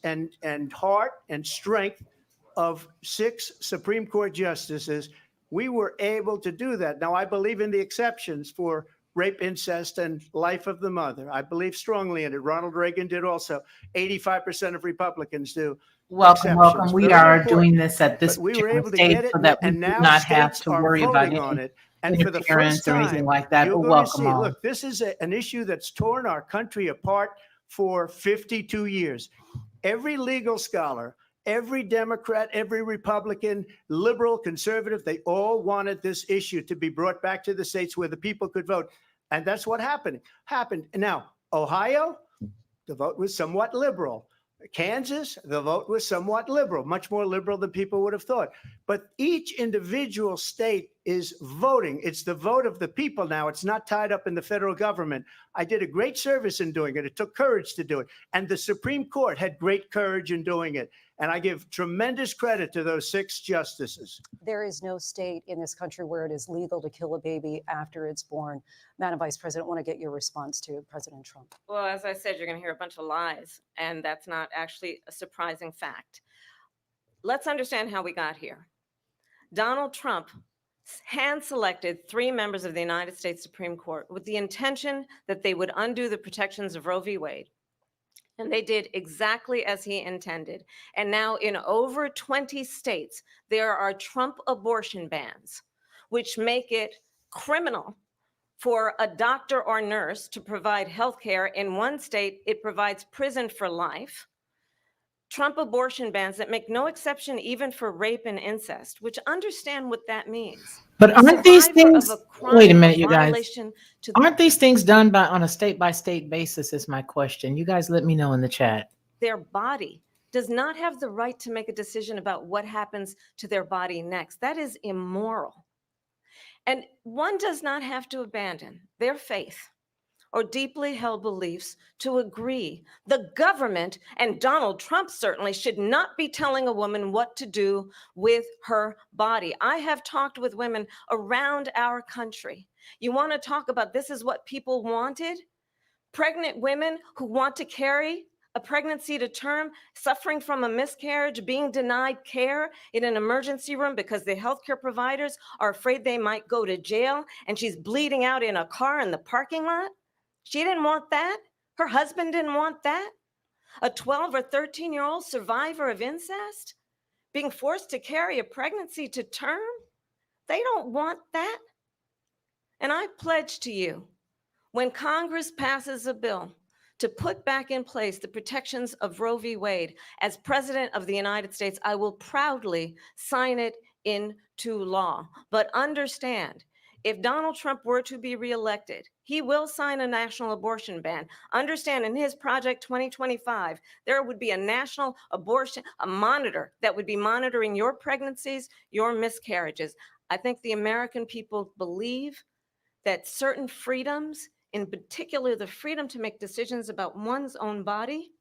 and heart and strength of 6 Supreme Court justices, we were able to do that. Now, I believe in the exceptions for rape, incest, and life of the mother. I believe strongly in it. Ronald Reagan did also. 85% of Republicans do. Welcome, welcome. We are doing this at this we were able to stage get it, so that we and do now not have states to are worry about voting on any it. And for the first interference or anything time, like that. you're But going to see, welcome all. look, this is an issue that's torn our country apart for 52 years. Every legal scholar, every Democrat, every Republican, liberal, conservative, they all wanted this issue to be brought back to the states where the people could vote. And that's what happened. Now, Ohio, the vote was somewhat liberal. Kansas, the vote was somewhat liberal, much more liberal than people would have thought. But each individual state is voting. It's the vote of the people now. It's not tied up in the federal government. I did a great service in doing it. It took courage to do it. And the Supreme Court had great courage in doing it. And I give tremendous credit to those 6 justices. There is no state in this country where it is legal to kill a baby after it's born. Madam Vice President, I want to get your response to President Trump. Well, as I said, you're going to hear a bunch of lies, and that's not actually a surprising fact. Let's understand how we got here. Donald Trump hand-selected 3 members of the United States Supreme Court with the intention that they would undo the protections of Roe v. Wade. And they did exactly as he intended. And now in over 20 states, there are Trump abortion bans, which make it criminal for a doctor or nurse to provide health care. In one state, it provides prison for life. Trump abortion bans that make no exception even for rape and incest, which understand what that means. But aren't these things, wait a minute, you guys, aren't these things done on a state-by-state basis is my question. You guys let me know in the chat. Their body does not have the right to make a decision about what happens to their body next. That is immoral. And one does not have to abandon their faith or deeply held beliefs to agree. The government, and Donald Trump certainly, should not be telling a woman what to do with her body. I have talked with women around our country. You want to talk about this is what people wanted? Pregnant women who want to carry a pregnancy to term, suffering from a miscarriage, being denied care in an emergency room because the healthcare providers are afraid they might go to jail, and she's bleeding out in a car in the parking lot. She didn't want that. Her husband didn't want that. A 12 or 13-year-old survivor of incest being forced to carry a pregnancy to term. They don't want that. And I pledge to you, when Congress passes a bill to put back in place the protections of Roe v. Wade, as President of the United States, I will proudly sign it into law. But understand, if Donald Trump were to be reelected, he will sign a national abortion ban. Understand, in his Project 2025, there would be a national abortion, a monitor that would be monitoring your pregnancies, your miscarriages. I think the American people believe that certain freedoms, in particular the freedom to make decisions about one's own body,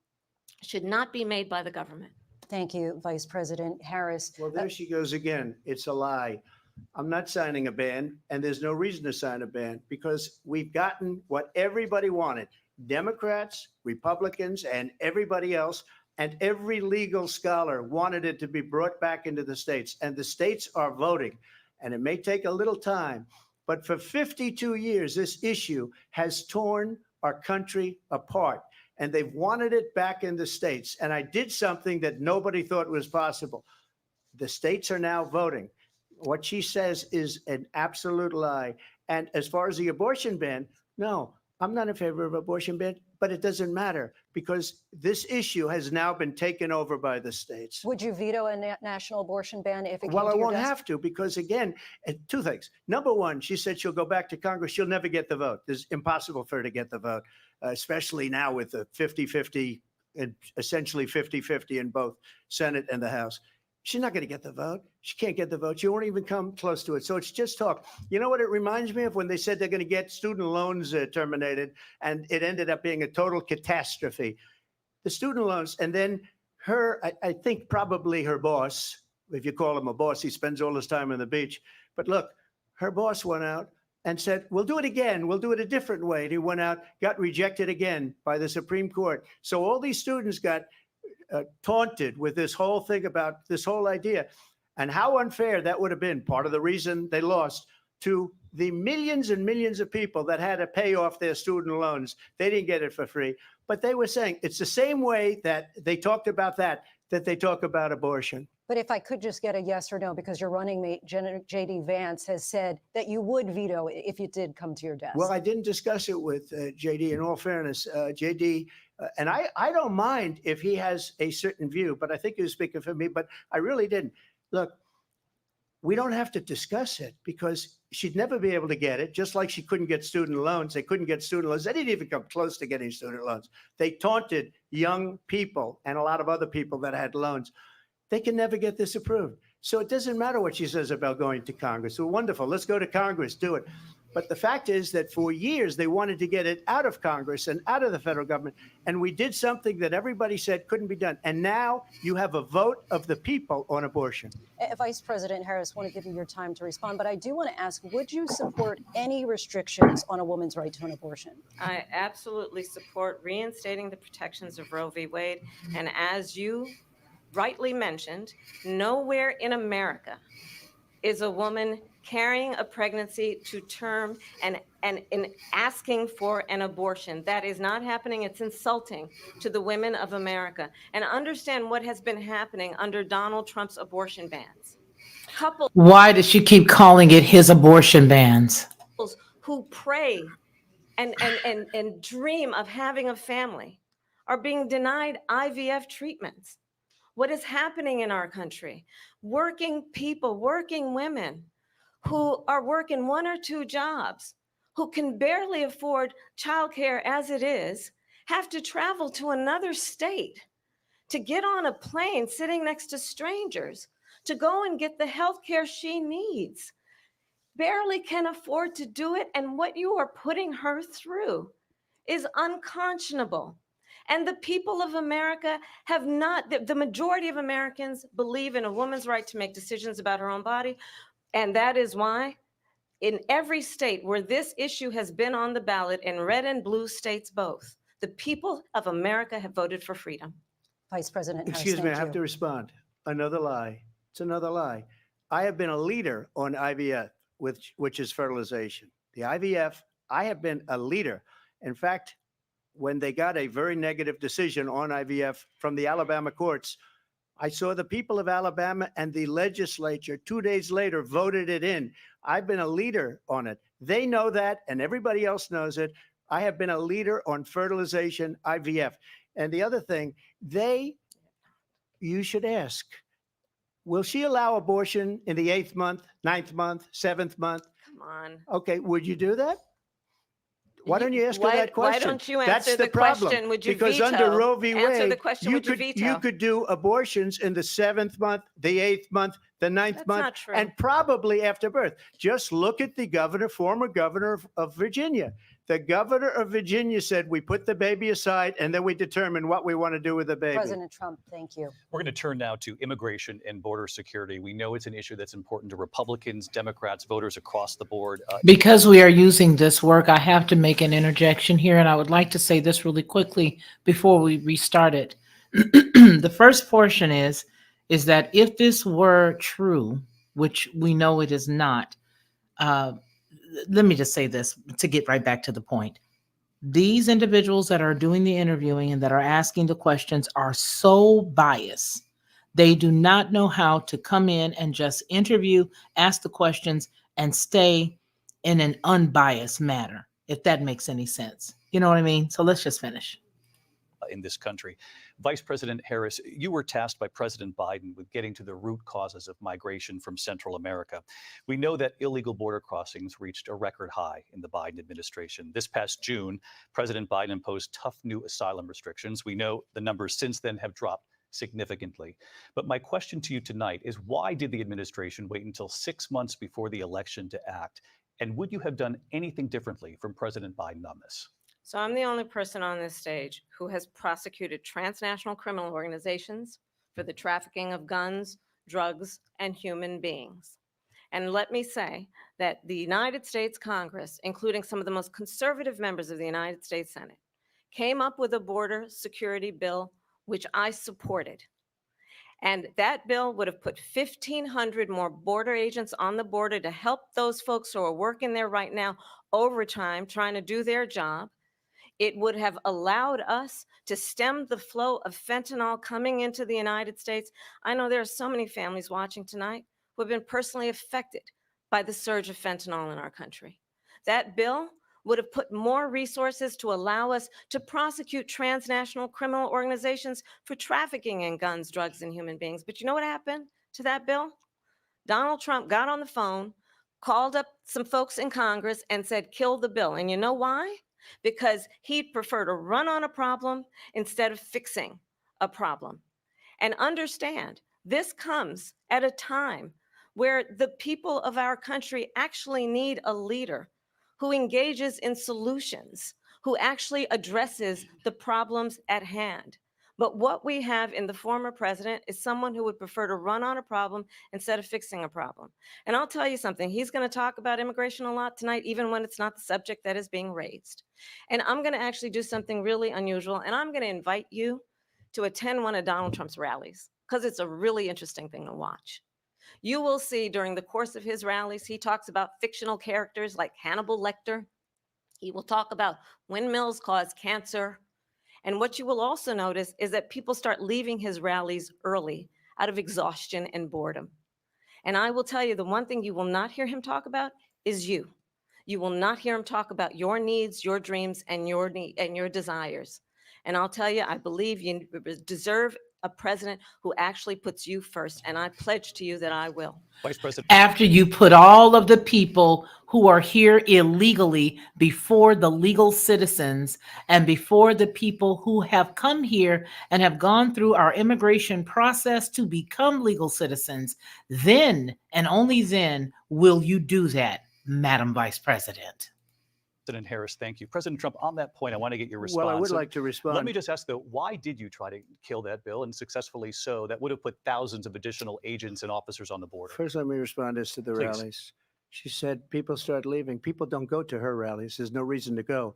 should not be made by the government. Thank you, Vice President Harris. Well, there she goes again. It's a lie. I'm not signing a ban, and there's no reason to sign a ban because we've gotten what everybody wanted. Democrats, Republicans, and everybody else, and every legal scholar wanted it to be brought back into the states, and the states are voting. And it may take a little time, but for 52 years, this issue has torn our country apart, and they've wanted it back in the states. And I did something that nobody thought was possible. The states are now voting. What she says is an absolute lie. And as far as the abortion ban, no, I'm not in favor of abortion ban, but it doesn't matter because this issue has now been taken over by the states. Would you veto a national abortion ban if it came to Well, I your won't desk? have to because, again, two things. Number one, she said she'll go back to Congress. She'll never get the vote. It's impossible for her to get the vote, especially now with the 50-50, essentially 50-50 in both Senate and the House. She's not going to get the vote. She can't get the vote. She won't even come close to it. So it's just talk. You know what it reminds me of? When they said they're going to get student loans terminated, and it ended up being a total catastrophe. The student loans, and then her, I think probably her boss, if you call him a boss, he spends all his time on the beach. But look, her boss went out and said, we'll do it again. We'll do it a different way. And he went out, got rejected again by the Supreme Court. So all these students got taunted with this whole thing about this whole idea, and how unfair that would have been. Part of the reason they lost to the millions and millions of people that had to pay off their student loans. They didn't get it for free, but they were saying it's the same way that they talked about that they talk about abortion. But if I could just get a yes or no, because your running mate, J.D. Vance, has said that you would veto it if it did come to your desk. Well, I didn't discuss it with J.D. In all fairness, J.D. And I don't mind if he has a certain view, but I think he was speaking for me, but I really didn't. Look, we don't have to discuss it because she'd never be able to get it, just like she couldn't get student loans. They couldn't get student loans. They didn't even come close to getting student loans. They taunted young people and a lot of other people that had loans. They can never get this approved. So it doesn't matter what she says about going to Congress. Well, wonderful. Let's go to Congress, do it. But the fact is that for years, they wanted to get it out of Congress and out of the federal government. And we did something that everybody said couldn't be done. And now you have a vote of the people on abortion. Vice President Harris, I want to give you your time to respond, but I do want to ask, would you support any restrictions on a woman's right to an abortion? I absolutely support reinstating the protections of Roe v. Wade. And as you rightly mentioned, nowhere in America is a woman carrying a pregnancy to term and in asking for an abortion. That is not happening. It's insulting to the women of America. And understand what has been happening under Donald Trump's abortion bans. Couples Why does she keep calling it his abortion bans? who pray and dream of having a family are being denied IVF treatments. What is happening in our country? Working people, working women who are working 1 or 2 jobs, who can barely afford childcare as it is, have to travel to another state to get on a plane sitting next to strangers to go and get the health care she needs. Barely can afford to do it, and what you are putting her through is unconscionable. And the people of America have not, the majority of Americans believe in a woman's right to make decisions about her own body. And that is why in every state where this issue has been on the ballot, in red and blue states both, the people of America have voted for freedom. Vice President Harris, Excuse me, I have you. to respond. Another lie. It's another lie. I have been a leader on IVF, which is fertilization. The IVF, I have been a leader. In fact, when they got a very negative decision on IVF from the Alabama courts, I saw the people of Alabama and the legislature 2 days later voted it in. I've been a leader on it. They know that, and everybody else knows it. I have been a leader on fertilization, IVF. And the other thing, you should ask, will she allow abortion in the 8th month, 9th month, 7th month? Come on. Okay, would you do that? Why don't you ask her that question? Why don't you answer That's the problem. question? Would you because veto? under Roe v. Answer Wade, the question. Would you veto? you could do abortions in the 7th month, the 8th month, the 9th That's month, not true. and probably after birth. Just look at the former governor of Virginia. The governor of Virginia said, we put the baby aside and then we determine what we want to do with the baby. President Trump, thank you. We're going to turn now to immigration and border security. We know it's an issue that's important to Republicans, Democrats, voters across the board. Because we are using this work, I have to make an interjection here, and I would like to say this really quickly before we restart it. The first portion is that if this were true, which we know it is not, let me just say this to get right back to the point. These individuals that are doing the interviewing and that are asking the questions are so biased. They do not know how to come in and just interview, ask the questions, and stay in an unbiased manner, if that makes any sense. You know what I mean? So let's just finish. In this country. Vice President Harris, you were tasked by President Biden with getting to the root causes of migration from Central America. We know that illegal border crossings reached a record high in the Biden administration. This past June, President Biden imposed tough new asylum restrictions. We know the numbers since then have dropped significantly. But my question to you tonight is, why did the administration wait until 6 months before the election to act? And would you have done anything differently from President Biden on this? So I'm the only person on this stage who has prosecuted transnational criminal organizations for the trafficking of guns, drugs, and human beings. And let me say that the United States Congress, including some of the most conservative members of the United States Senate, came up with a border security bill which I supported. And that bill would have put 1,500 more border agents on the border to help those folks who are working there right now overtime, trying to do their job. It would have allowed us to stem the flow of fentanyl coming into the United States. I know there are so many families watching tonight who have been personally affected by the surge of fentanyl in our country. That bill would have put more resources to allow us to prosecute transnational criminal organizations for trafficking in guns, drugs, and human beings. But you know what happened to that bill? Donald Trump got on the phone, called up some folks in Congress, and said, kill the bill. And you know why? Because he'd prefer to run on a problem instead of fixing a problem. And understand, this comes at a time where the people of our country actually need a leader who engages in solutions, who actually addresses the problems at hand. But what we have in the former president is someone who would prefer to run on a problem instead of fixing a problem. And I'll tell you something, he's going to talk about immigration a lot tonight, even when it's not the subject that is being raised. And I'm going to actually do something really unusual, and I'm going to invite you to attend one of Donald Trump's rallies, because it's a really interesting thing to watch. You will see during the course of his rallies, he talks about fictional characters like Hannibal Lecter. He will talk about windmills cause cancer. And what you will also notice is that people start leaving his rallies early out of exhaustion and boredom. And I will tell you, the one thing you will not hear him talk about is you. You will not hear him talk about your needs, your dreams, and your desires. And I'll tell you, I believe you deserve a president who actually puts you first. And I pledge to you that I will. Vice President. After you put all of the people who are here illegally before the legal citizens and before the people who have come here and have gone through our immigration process to become legal citizens, then and only then will you do that, Madam Vice President. President Harris, thank you. President Trump, on that point, I want to get your response. Well, I would like to respond. Let me just ask, though, why did you try to kill that bill, and successfully so? That would have put thousands of additional agents and officers on the border. First, let me respond as to the Please. rallies. She said people start leaving. People don't go to her rallies. There's no reason to go.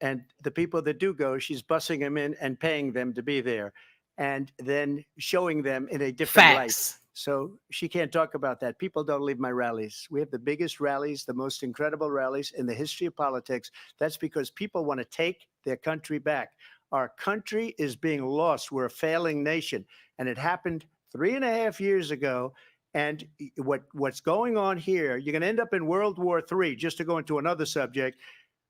And the people that do go, she's bussing them in and paying them to be there, and then showing them in a different light. Facts. So she can't talk about that. People don't leave my rallies. We have the biggest rallies, the most incredible rallies in the history of politics. That's because people want to take their country back. Our country is being lost. We're a failing nation. And it happened 3.5 years ago. And what's going on here, you're going to end up in World War III, just to go into another subject.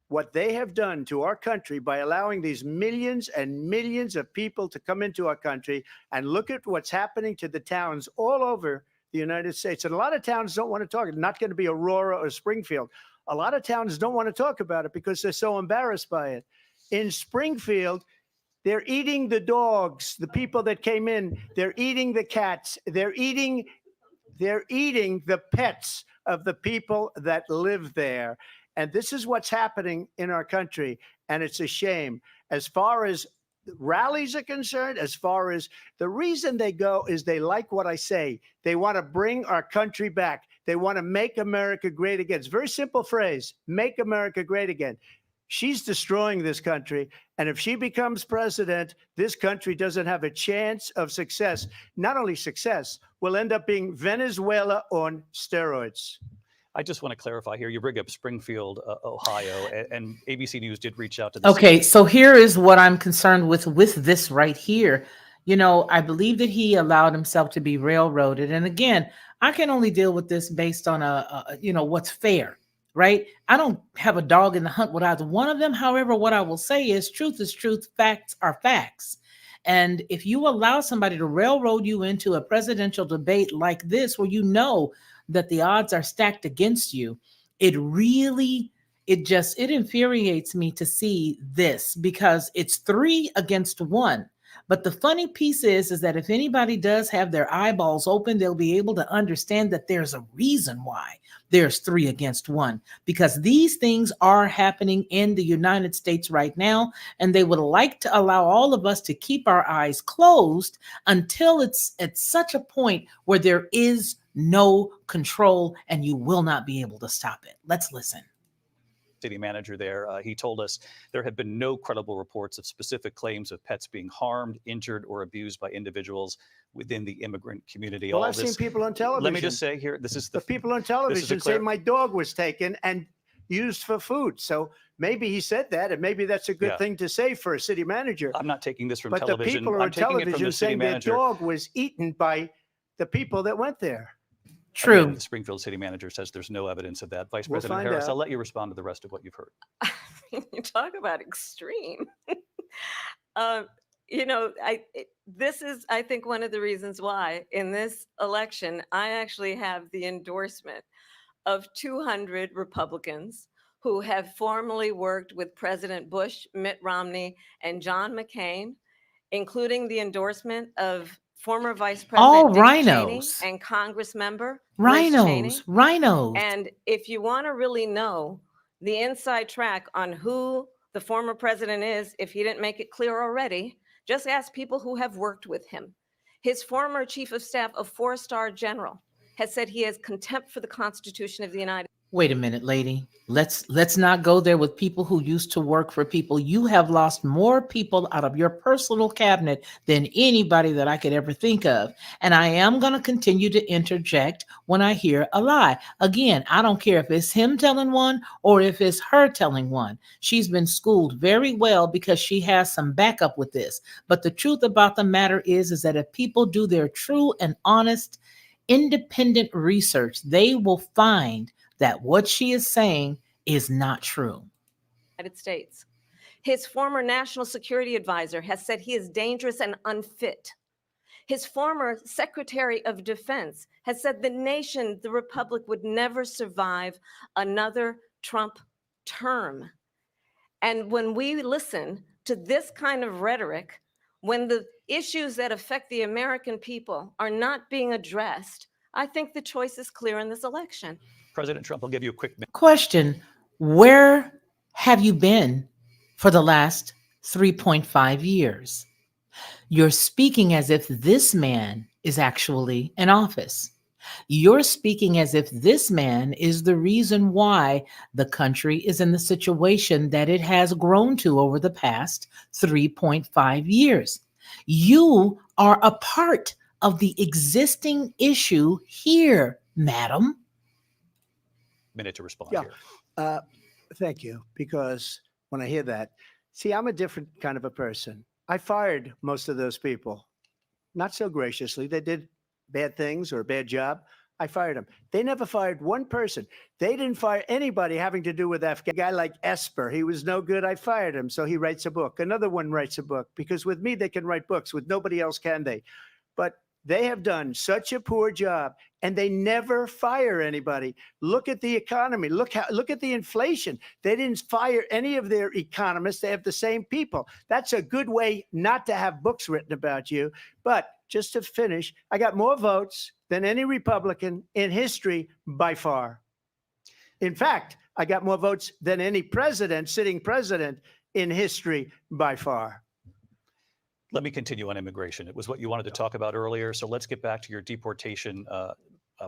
What they have done to our country by allowing these millions and millions of people to come into our country, and look at what's happening to the towns all over the United States. And a lot of towns don't want to talk. It's not going to be Aurora or Springfield. A lot of towns don't want to talk about it because they're so embarrassed by it. In Springfield, they're eating the dogs, the people that came in. They're eating the cats. They're eating the pets of the people that live there. And this is what's happening in our country. And it's a shame. As far as rallies are concerned, as far as the reason they go is they like what I say. They want to bring our country back. They want to make America great again. It's a very simple phrase, make America great again. She's destroying this country. And if she becomes president, this country doesn't have a chance of success. Not only success, we'll end up being Venezuela on steroids. I just want to clarify here. You bring up Springfield, Ohio, and ABC News did reach out to the Okay, city. so here is what I'm concerned with this right here. You know, I believe that he allowed himself to be railroaded. And again, I can only deal with this based on what's fair, right? I don't have a dog in the hunt with either one of them. However, what I will say is truth, facts are facts. And if you allow somebody to railroad you into a presidential debate like this, where you know that the odds are stacked against you, it infuriates me to see this, because it's 3 against 1. But the funny piece is that if anybody does have their eyeballs open, they'll be able to understand that there's a reason why there's 3 against 1, because these things are happening in the United States right now. And they would like to allow all of us to keep our eyes closed until it's at such a point where there is no control and you will not be able to stop it. Let's listen. city manager there. He told us there have been no credible reports of specific claims of pets being harmed, injured, or abused by individuals within the immigrant community. Well, All I've seen this, people on television. let me just say here, this is the people on this is television a say clar- my dog was taken and used for food. So maybe he said that, and maybe that's a good Yeah. thing to say for a city manager. I'm not taking this from But the television. people are I'm on taking it from television the city saying their manager. dog was eaten by the people that went there. True. Again, the Springfield city manager says there's no evidence of that. Vice We'll President find Harris, out. I'll let you respond to the rest of what you've heard. You talk about extreme. This is, I think, one of the reasons why in this election, I actually have the endorsement of 200 Republicans who have formerly worked with President Bush, Mitt Romney, and John McCain, including the endorsement of former Vice All President Dick Cheney rhinos. and Congress member Liz Cheney. Rhinos. And if you want to really know the inside track on who the former president is, if he didn't make it clear already, just ask people who have worked with him. His former chief of staff, a 4-star general, has said he has contempt for the Constitution of the United States. Wait a minute, lady. Let's not go there with people who used to work for people. You have lost more people out of your personal cabinet than anybody that I could ever think of. And I am going to continue to interject when I hear a lie. Again, I don't care if it's him telling one or if it's her telling one. She's been schooled very well because she has some backup with this. But the truth about the matter is that if people do their true and honest, independent research, they will find that what she is saying is not true. United States. His former national security advisor has said he is dangerous and unfit. His former Secretary of Defense has said the nation, the republic, would never survive another Trump term. And when we listen to this kind of rhetoric, when the issues that affect the American people are not being addressed, I think the choice is clear in this election. President Trump, I'll give you a quick minute. Question: where have you been for the last 3.5 years? You're speaking as if this man is actually in office. You're speaking as if this man is the reason why the country is in the situation that it has grown to over the past 3.5 years. You are a part of the existing issue here, madam. Minute to respond Yeah. here. Thank you. Because when I hear that, see, I'm a different kind of a person. I fired most of those people, not so graciously. They did bad things or a bad job. I fired them. They never fired one person. They didn't fire anybody having to do with Afghanistan. A guy like Esper, he was no good. I fired him. So he writes a book. Another one writes a book because with me, they can write books. With nobody else can they? But they have done such a poor job and they never fire anybody. Look at the economy. Look at the inflation. They didn't fire any of their economists. They have the same people. That's a good way not to have books written about you. But just to finish, I got more votes than any Republican in history by far. In fact, I got more votes than any sitting president in history by far. Let me continue on immigration. It was what you wanted to talk about earlier. So let's get back to your deportation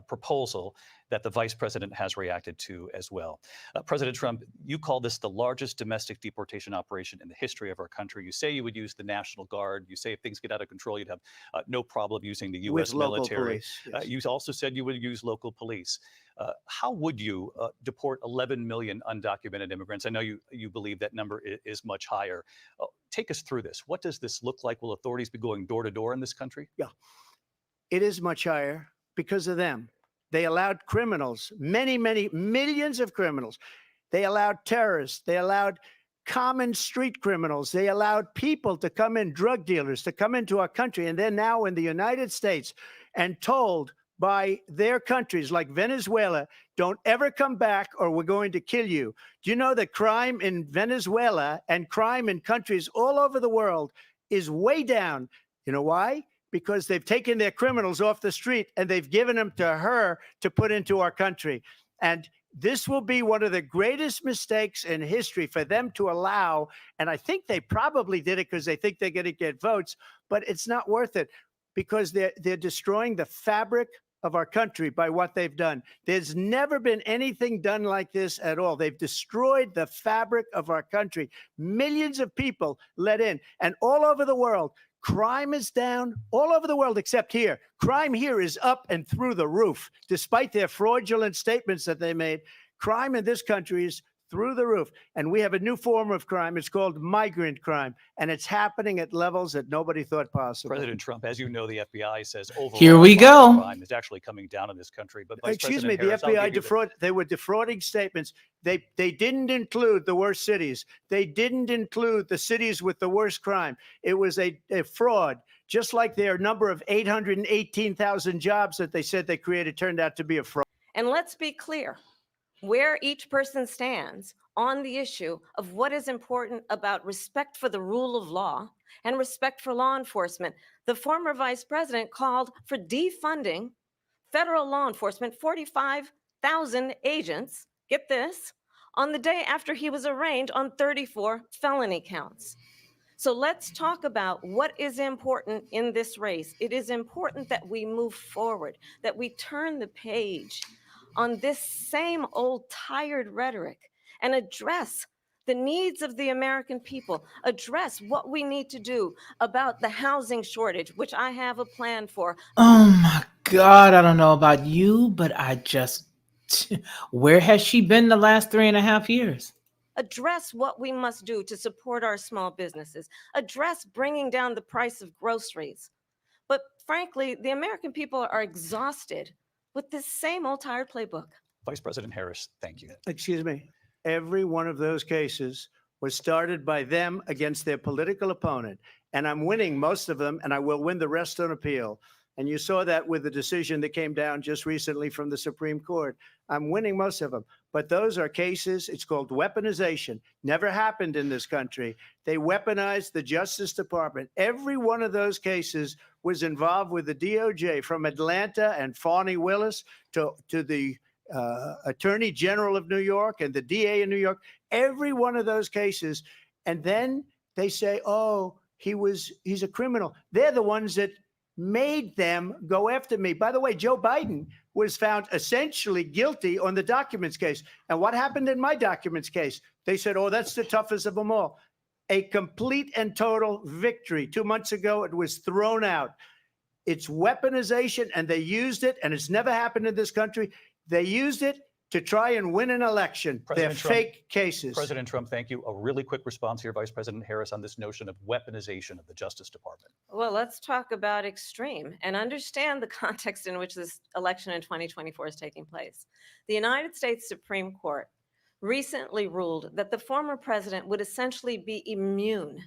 proposal that the vice president has reacted to as well. President Trump, you call this the largest domestic deportation operation in the history of our country. You say you would use the National Guard. You say if things get out of control, you'd have no problem using the U.S. With local military. police, yes. You also said you would use local police. How would you deport 11 million undocumented immigrants? I know you believe that number is much higher. Take us through this. What does this look like? Will authorities be going door to door in this country? Yeah, it is much higher because of them. They allowed criminals, many millions of criminals. They allowed terrorists. They allowed common street criminals. They allowed people to come in, drug dealers to come into our country. And they're now in the United States and told by their countries like Venezuela, don't ever come back or we're going to kill you. Do you know that crime in Venezuela and crime in countries all over the world is way down? You know why? Because they've taken their criminals off the street and they've given them to her to put into our country. And this will be one of the greatest mistakes in history for them to allow. And I think they probably did it because they think they're going to get votes, but it's not worth it because they're destroying the fabric of our country by what they've done. There's never been anything done like this at all. They've destroyed the fabric of our country. Millions of people let in, and all over the world, crime is down all over the world except here. Crime here is up and through the roof, despite their fraudulent statements that they made. Crime in this country is through the roof. And we have a new form of crime. It's called migrant crime. And it's happening at levels that nobody thought possible. President Trump, as you know, the FBI says overall Here we go. crime is actually coming down in this country. But Vice Excuse me, President the Harris, FBI they were defrauding statements. They didn't include the worst cities. They didn't include the cities with the worst crime. It was a fraud, just like their number of 818,000 jobs that they said they created turned out to be a fraud. And let's be clear where each person stands on the issue of what is important about respect for the rule of law and respect for law enforcement. The former vice president called for defunding federal law enforcement, 45,000 agents, get this, on the day after he was arraigned on 34 felony counts. So let's talk about what is important in this race. It is important that we move forward, that we turn the page on this same old tired rhetoric and address the needs of the American people, address what we need to do about the housing shortage, which I have a plan for. Oh my God, I don't know about you, but where has she been the last 3.5 years? Address what we must do to support our small businesses, address bringing down the price of groceries. But frankly, the American people are exhausted with this same old tired playbook. Vice President Harris, thank you. Excuse me. Every one of those cases was started by them against their political opponent. And I'm winning most of them, and I will win the rest on appeal. And you saw that with the decision that came down just recently from the Supreme Court. I'm winning most of them. But those are cases, it's called weaponization. Never happened in this country. They weaponized the Justice Department. Every one of those cases was involved with the DOJ, from Atlanta and Fani Willis to the Attorney General of New York and the DA in New York. Every one of those cases. And then they say, oh, he's a criminal. They're the ones that made them go after me. By the way, Joe Biden was found essentially guilty on the documents case. And what happened in my documents case? They said, oh, that's the toughest of them all. A complete and total victory. 2 months ago, it was thrown out. It's weaponization, and they used it, and it's never happened in this country. They used it to try and win an election. They're fake cases. President Trump, thank you. A really quick response here, Vice President Harris, on this notion of weaponization of the Justice Department. Well, let's talk about extreme and understand the context in which this election in 2024 is taking place. The United States Supreme Court recently ruled that the former president would essentially be immune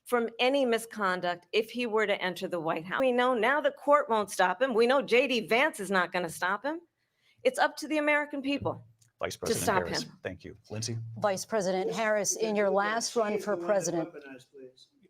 from any misconduct if he were to enter the White House. We know now the court won't stop him. We know J.D. Vance is not going to stop him. It's up to the American people Vice President stop Harris, him. Thank you. Lindsay? Vice President Harris, in your last run for president,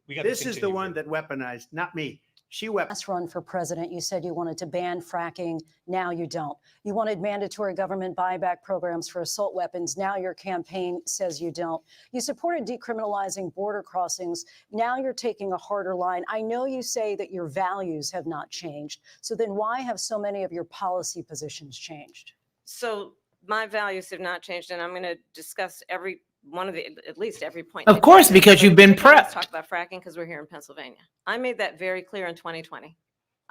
This is the one that weaponized, not me. She weaponized. last run for president, you said you wanted to ban fracking. Now you don't. You wanted mandatory government buyback programs for assault weapons. Now your campaign says you don't. You supported decriminalizing border crossings. Now you're taking a harder line. I know you say that your values have not changed. So then why have so many of your policy positions changed? So my values have not changed, and I'm going to discuss every one of at least every point. Of course, because you've been Let's talk prepped. about fracking because we're here in Pennsylvania. I made that very clear in 2020.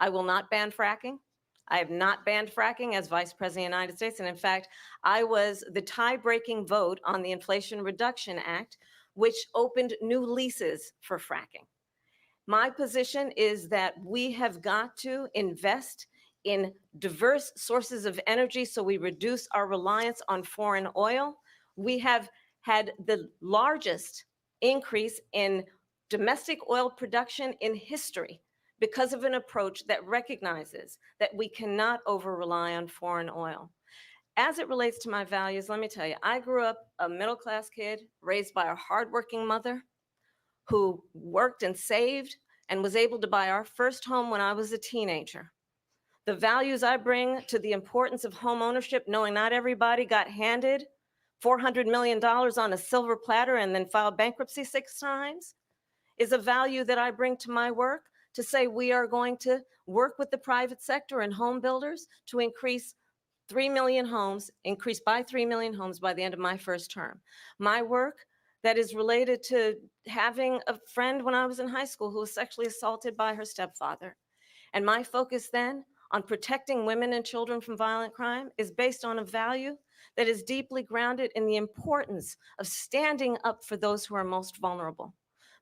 I will not ban fracking. I have not banned fracking as Vice President of the United States. And in fact, I was the tie-breaking vote on the Inflation Reduction Act, which opened new leases for fracking. My position is that we have got to invest in diverse sources of energy so we reduce our reliance on foreign oil. We have had the largest increase in domestic oil production in history because of an approach that recognizes that we cannot over-rely on foreign oil. As it relates to my values, let me tell you, I grew up a middle-class kid raised by a hardworking mother who worked and saved and was able to buy our first home when I was a teenager. The values I bring to the importance of home ownership, knowing not everybody got handed $400 million on a silver platter and then filed bankruptcy 6 times, is a value that I bring to my work. to say we are going to work with the private sector and home builders to increase 3 million homes, increase by 3 million homes by the end of my first term. My work that is related to having a friend when I was in high school who was sexually assaulted by her stepfather. And my focus then on protecting women and children from violent crime is based on a value that is deeply grounded in the importance of standing up for those who are most vulnerable.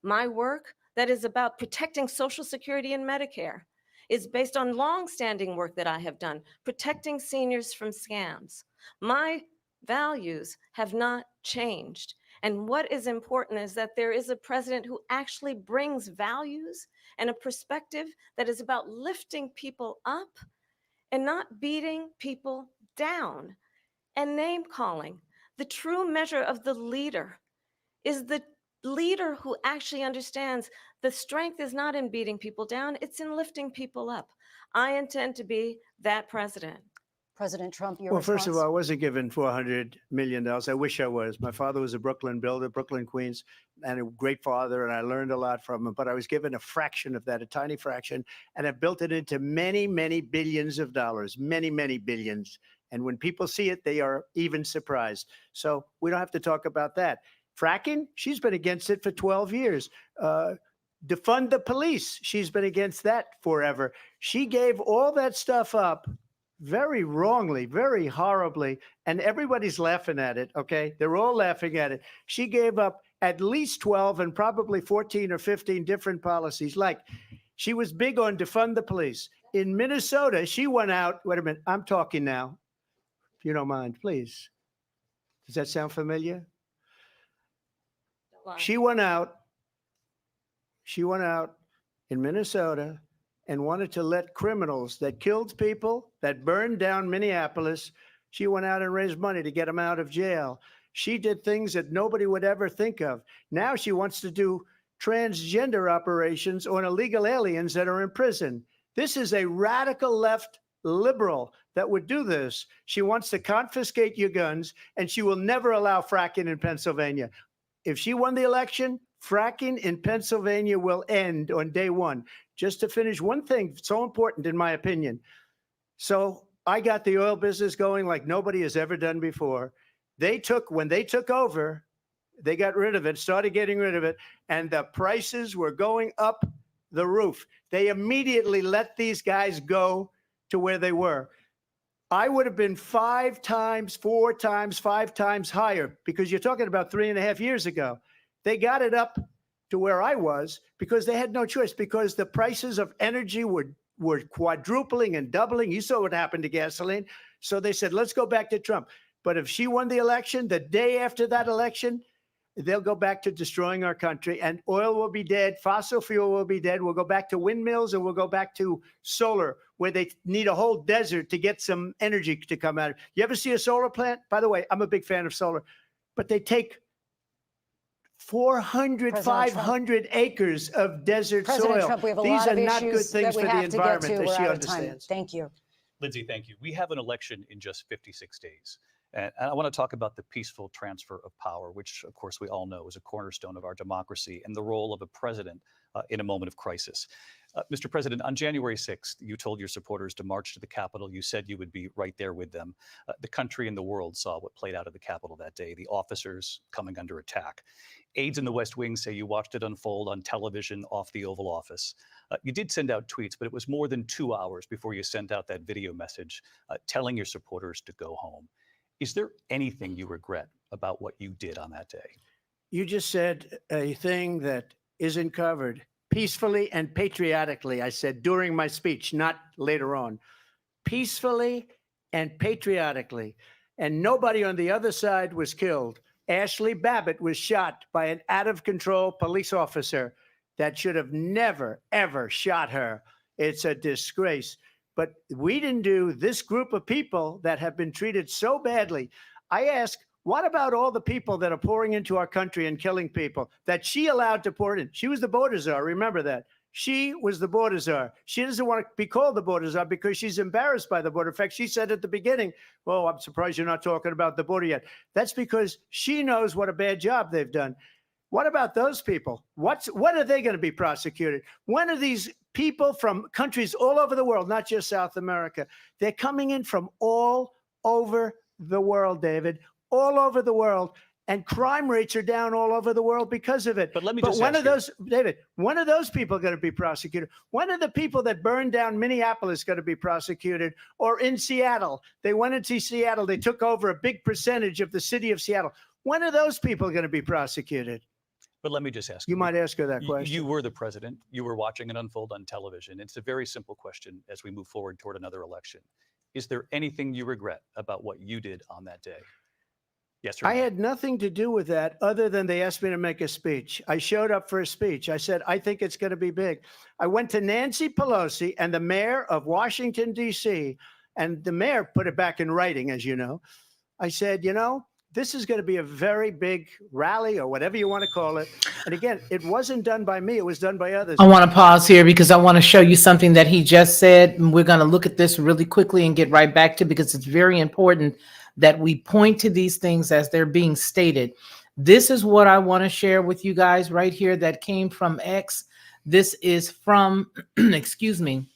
My work that is about protecting Social Security and Medicare is based on long-standing work that I have done, protecting seniors from scams. My values have not changed. And what is important is that there is a president who actually brings values and a perspective that is about lifting people up and not beating people down. And name calling. The true measure of the leader is the leader who actually understands the strength is not in beating people down, it's in lifting people up. I intend to be that president. President Trump, your Well, response? first of all, I wasn't given $400 million. I wish I was. My father was a Brooklyn builder, Brooklyn, Queens, and a great father, and I learned a lot from him. But I was given a fraction of that, a tiny fraction, and I built it into many, many billions of dollars, many, many billions. And when people see it, they are even surprised. So we don't have to talk about that. Fracking, she's been against it for 12 years. Defund the police, she's been against that forever. She gave all that stuff up very wrongly, very horribly, and everybody's laughing at it, okay? They're all laughing at it. She gave up at least 12 and probably 14 or 15 different policies. Like, she was big on defund the police. In Minnesota, she went out, wait a minute, I'm talking now, if you don't mind, please. Does that sound familiar? She went out in Minnesota and wanted to let criminals that killed people, that burned down Minneapolis, she went out and raised money to get them out of jail. She did things that nobody would ever think of. Now she wants to do transgender operations on illegal aliens that are in prison. This is a radical left liberal that would do this. She wants to confiscate your guns, and she will never allow fracking in Pennsylvania. If she won the election, fracking in Pennsylvania will end on day one. Just to finish one thing, so important in my opinion. So I got the oil business going like nobody has ever done before. When they took over, they got rid of it, started getting rid of it, and the prices were going up the roof. They immediately let these guys go to where they were. I would have been 5 times, 4 times, 5 times higher, because you're talking about 3.5 years ago. They got it up to where I was because they had no choice, because the prices of energy were quadrupling and doubling. You saw what happened to gasoline. So they said, let's go back to Trump. But if she won the election, the day after that election, they'll go back to destroying our country, and oil will be dead. Fossil fuel will be dead. We'll go back to windmills, and we'll go back to solar, where they need a whole desert to get some energy to come out. You ever see a solar plant? By the way, I'm a big fan of solar, but they take 400, 500 acres of desert President soil. Trump, we have a These lot are of not good issues things that for we the have to get environment to. that We're she out of time. understands. Thank you. Lindsay, thank you. We have an election in just 56 days. And I want to talk about the peaceful transfer of power, which, of course, we all know is a cornerstone of our democracy, and the role of a president in a moment of crisis. Mr. President, on January 6th, you told your supporters to march to the Capitol. You said you would be right there with them. The country and the world saw what played out at the Capitol that day, the officers coming under attack. Aides in the West Wing say you watched it unfold on television off the Oval Office. You did send out tweets, but it was more than 2 hours before you sent out that video message telling your supporters to go home. Is there anything you regret about what you did on that day? You just said a thing that isn't covered. Peacefully and patriotically, I said during my speech, not later on. Peacefully and patriotically. And nobody on the other side was killed. Ashley Babbitt was shot by an out-of-control police officer that should have never, ever shot her. It's a disgrace. But we didn't do this group of people that have been treated so badly. I ask, what about all the people that are pouring into our country and killing people that she allowed to pour in? She was the border czar. Remember that. She was the border czar. She doesn't want to be called the border czar because she's embarrassed by the border. In fact, she said at the beginning, well, I'm surprised you're not talking about the border yet. That's because she knows what a bad job they've done. What about those people? What are they going to be prosecuted? When are these people from countries all over the world, not just South America? They're coming in from all over the world, David, all over the world. And crime rates are down all over the world because of it. But let me But just when ask are you- those, David, when are those people going to be prosecuted? When are the people that burned down Minneapolis going to be prosecuted? Or in Seattle, they went into Seattle, they took over a big percentage of the city of Seattle. When are those people going to be prosecuted? But let me just ask You might ask her that You question. were the president. You were watching it unfold on television. It's a very simple question as we move forward toward another election. Is there anything you regret about what you did on that day? Yes or no? I had nothing to do with that other than they asked me to make a speech. I showed up for a speech. I said, I think it's going to be big. I went to Nancy Pelosi and the mayor of Washington, D.C., and the mayor put it back in writing, as you know. I said, you know, this is going to be a very big rally or whatever you want to call it. And again, it wasn't done by me. It was done by others. I want to pause here because I want to show you something that he just said. And we're going to look at this really quickly and get right back to it because it's very important that we point to these things as they're being stated. This is what I want to share with you guys right here that came from X. This is from, excuse me.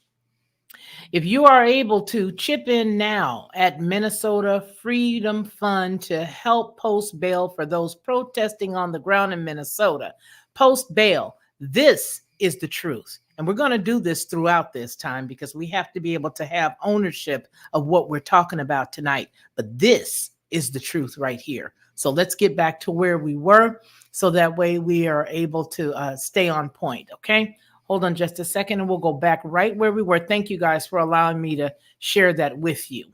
If you are able to chip in now at Minnesota Freedom Fund to help post bail for those protesting on the ground in Minnesota, post bail. This is the truth. And we're going to do this throughout this time because we have to be able to have ownership of what we're talking about tonight. But this is the truth right here. So let's get back to where we were so that way we are able to stay on point. Okay. Hold on just a second and we'll go back right where we were. Thank you guys for allowing me to share that with you.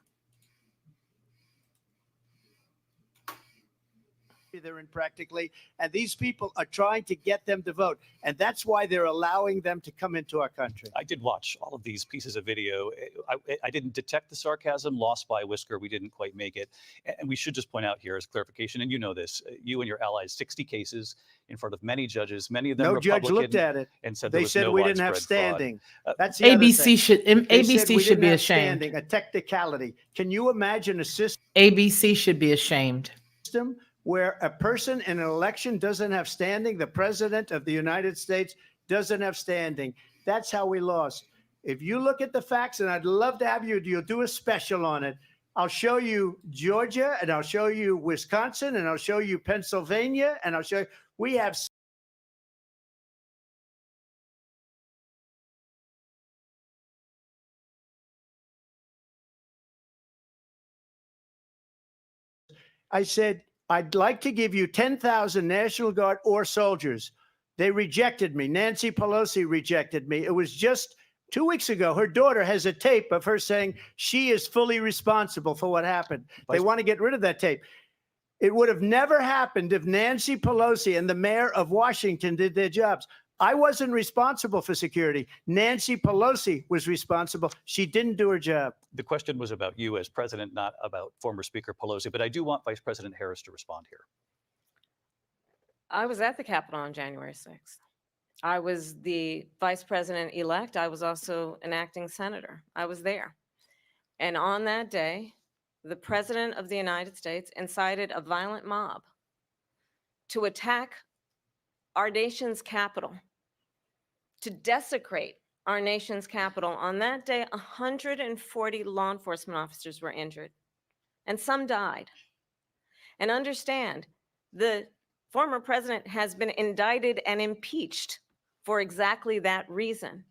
They're in practically, and these people are trying to get them to vote. And that's why they're allowing them to come into our country. I did watch all of these pieces of video. I didn't detect the sarcasm, lost by a whisker. We didn't quite make it. And we should just point out here as clarification, and you know this, you and your allies, 60 cases in front of many judges, many of them No Republican. judge looked at it. And said They there was said no we didn't have widespread fraud. standing. That's the other ABC thing. should They said ABC we should didn't be have ashamed. standing, a technicality. Can you imagine a ABC should be ashamed. system where a person in an election doesn't have standing? The president of the United States doesn't have standing. That's how we lost. If you look at the facts, and I'd love to have you'll do a special on it. I'll show you Georgia, and I'll show you Wisconsin, and I'll show you Pennsylvania, and I'll show you, we have I said, I'd like to give you 10,000 National Guard or soldiers. They rejected me. Nancy Pelosi rejected me. It was just 2 weeks ago. Her daughter has a tape of her saying she is fully responsible for what happened. They want to get rid of that tape. It would have never happened if Nancy Pelosi and the mayor of Washington did their jobs. I wasn't responsible for security. Nancy Pelosi was responsible. She didn't do her job. The question was about you as president, not about former Speaker Pelosi, but I do want Vice President Harris to respond here. I was at the Capitol on January 6th. I was the vice president-elect. I was also an acting senator. I was there. And on that day, the president of the United States incited a violent mob to attack our nation's capital, to desecrate our nation's capital. On that day, 140 law enforcement officers were injured, and some died. And understand, the former president has been indicted and impeached for exactly that reason.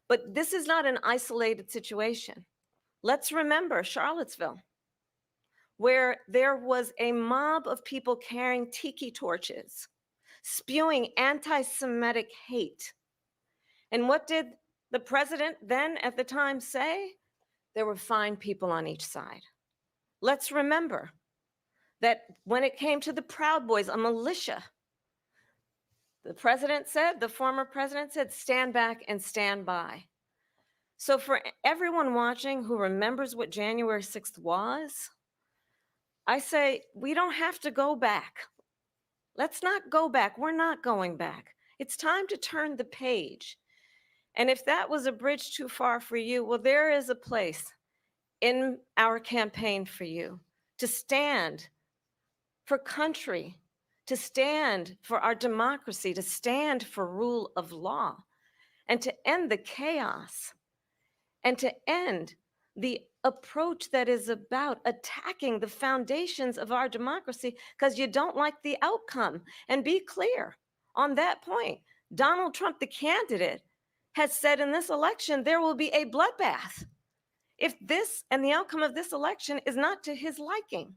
But this is not an isolated situation. Let's remember Charlottesville, where there was a mob of people carrying tiki torches, spewing anti-Semitic hate. And what did the president then at the time say? There were fine people on each side. Let's remember that when it came to the Proud Boys, a militia, the president said, the former president said, stand back and stand by. So for everyone watching who remembers what January 6th was, I say, we don't have to go back. Let's not go back. We're not going back. It's time to turn the page. And if that was a bridge too far for you, well, there is a place in our campaign for you to stand for country, to stand for our democracy, to stand for rule of law, and to end the chaos, and to end the approach that is about attacking the foundations of our democracy because you don't like the outcome. And be clear on that point. Donald Trump, the candidate, has said in this election there will be a bloodbath if this and the outcome of this election is not to his liking.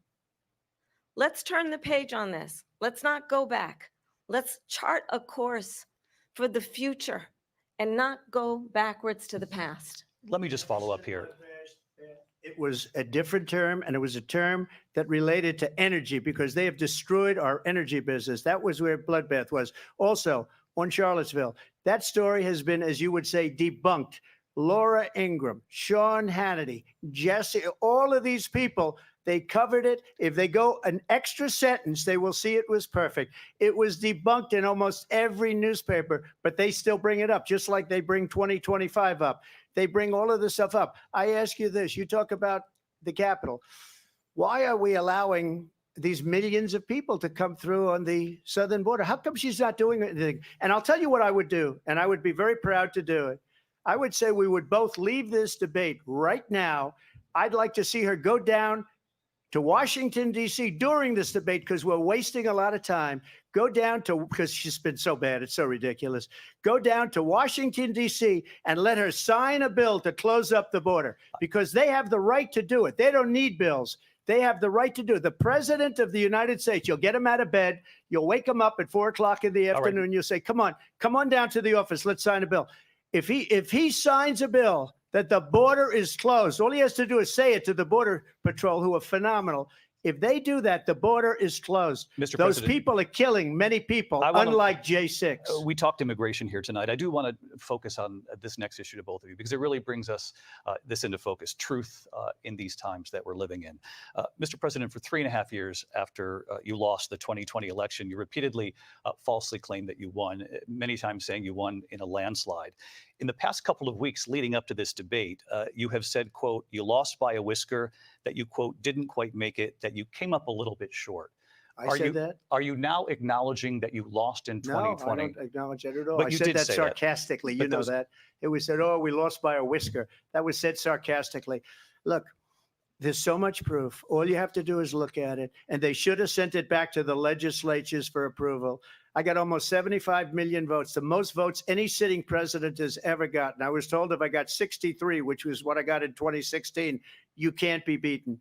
Let's turn the page on this. Let's not go back. Let's chart a course for the future and not go backwards to the past. Let me just follow up here. It was a different term, and it was a term that related to energy because they have destroyed our energy business. That was where bloodbath was. Also, on Charlottesville, that story has been, as you would say, debunked. Laura Ingraham, Sean Hannity, Jesse, all of these people, they covered it. If they go an extra sentence, they will see it was perfect. It was debunked in almost every newspaper, but they still bring it up, just like they bring 2025 up. They bring all of this stuff up. I ask you this, you talk about the Capitol. Why are we allowing these millions of people to come through on the southern border? How come she's not doing anything? And I'll tell you what I would do, and I would be very proud to do it. I would say we would both leave this debate right now. I'd like to see her go down to Washington, D.C. during this debate because we're wasting a lot of time. Go down to, because she's been so bad, it's so ridiculous. Go down to Washington, D.C. and let her sign a bill to close up the border because they have the right to do it. They don't need bills. They have the right to do it. The president of the United States, you'll get him out of bed. You'll wake him up at 4 o'clock in the afternoon. Right. You'll say, come on down to the office. Let's sign a bill. If he signs a bill that the border is closed, all he has to do is say it to the Border Patrol, who are phenomenal. If they do that, the border is closed. Mr. Those President, people are killing many people, unlike J6. We talked immigration here tonight. I do want to focus on this next issue to both of you because it really brings us this into focus, truth in these times that we're living in. Mr. President, for 3.5 years after you lost the 2020 election, you repeatedly falsely claimed that you won, many times saying you won in a landslide. In the past couple of weeks leading up to this debate, you have said, quote, you lost by a whisker, that you, quote, didn't quite make it, that you came up a little bit short. I said that? Are you now acknowledging that you lost in 2020? No, I don't acknowledge that at all. But I you said did that say sarcastically. That. You know that. It was said, oh, we lost by a whisker. That was said sarcastically. Look, there's so much proof. All you have to do is look at it. And they should have sent it back to the legislatures for approval. I got almost 75 million votes, the most votes any sitting president has ever gotten. I was told if I got 63, which was what I got in 2016, you can't be beaten.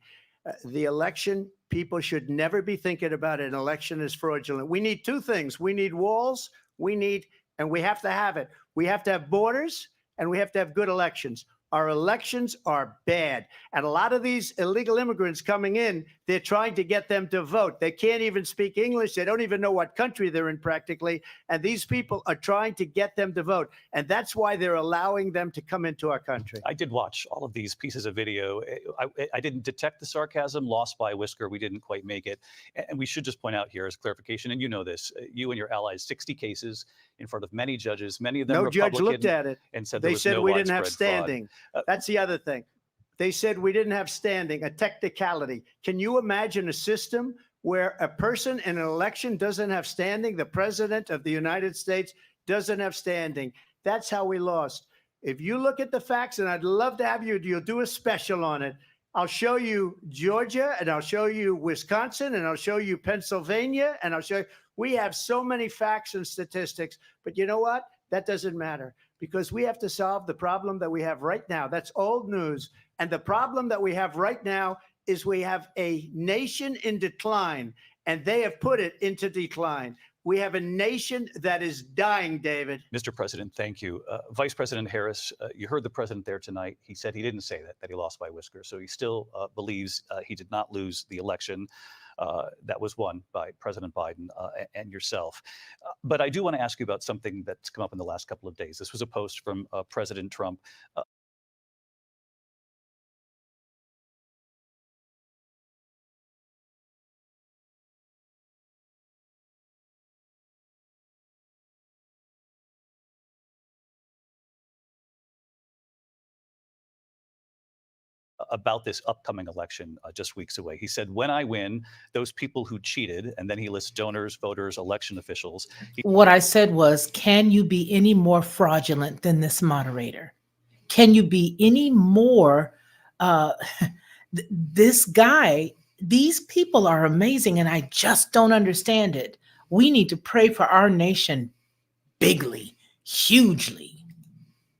The election, people should never be thinking about an election as fraudulent. We need two things. We need walls, and we have to have it. We have to have borders, and we have to have good elections. Our elections are bad. And a lot of these illegal immigrants coming in, they're trying to get them to vote. They can't even speak English. They don't even know what country they're in practically. And these people are trying to get them to vote. And that's why they're allowing them to come into our country. I did watch all of these pieces of video. I didn't detect the sarcasm, lost by a whisker. We didn't quite make it. And we should just point out here as clarification, and you know this, you and your allies, 60 cases in front of many judges, many of them Republican. No judge looked at it. And said they was said no we didn't have fraud. standing. That's the other thing. They said we didn't have standing, a technicality. Can you imagine a system where a person in an election doesn't have standing? The president of the United States doesn't have standing. That's how we lost. If you look at the facts, and I'd love to have you'll do a special on it. I'll show you Georgia, and I'll show you Wisconsin, and I'll show you Pennsylvania, and I'll show you. We have so many facts and statistics, but you know what? That doesn't matter because we have to solve the problem that we have right now. That's old news. And the problem that we have right now is we have a nation in decline, and they have put it into decline. We have a nation that is dying, David. Mr. President, thank you. Vice President Harris, you heard the president there tonight. He said he didn't say that he lost by whisker. So he still believes he did not lose the election that was won by President Biden and yourself. But I do want to ask you about something that's come up in the last couple of days. This was a post from President Trump. about this upcoming election just weeks away. He said, when I win, those people who cheated, and then he lists donors, voters, election officials. What I said was, can you be any more fraudulent than this moderator? Can you be any more, this guy, these people are amazing, and I just don't understand it. We need to pray for our nation bigly, hugely.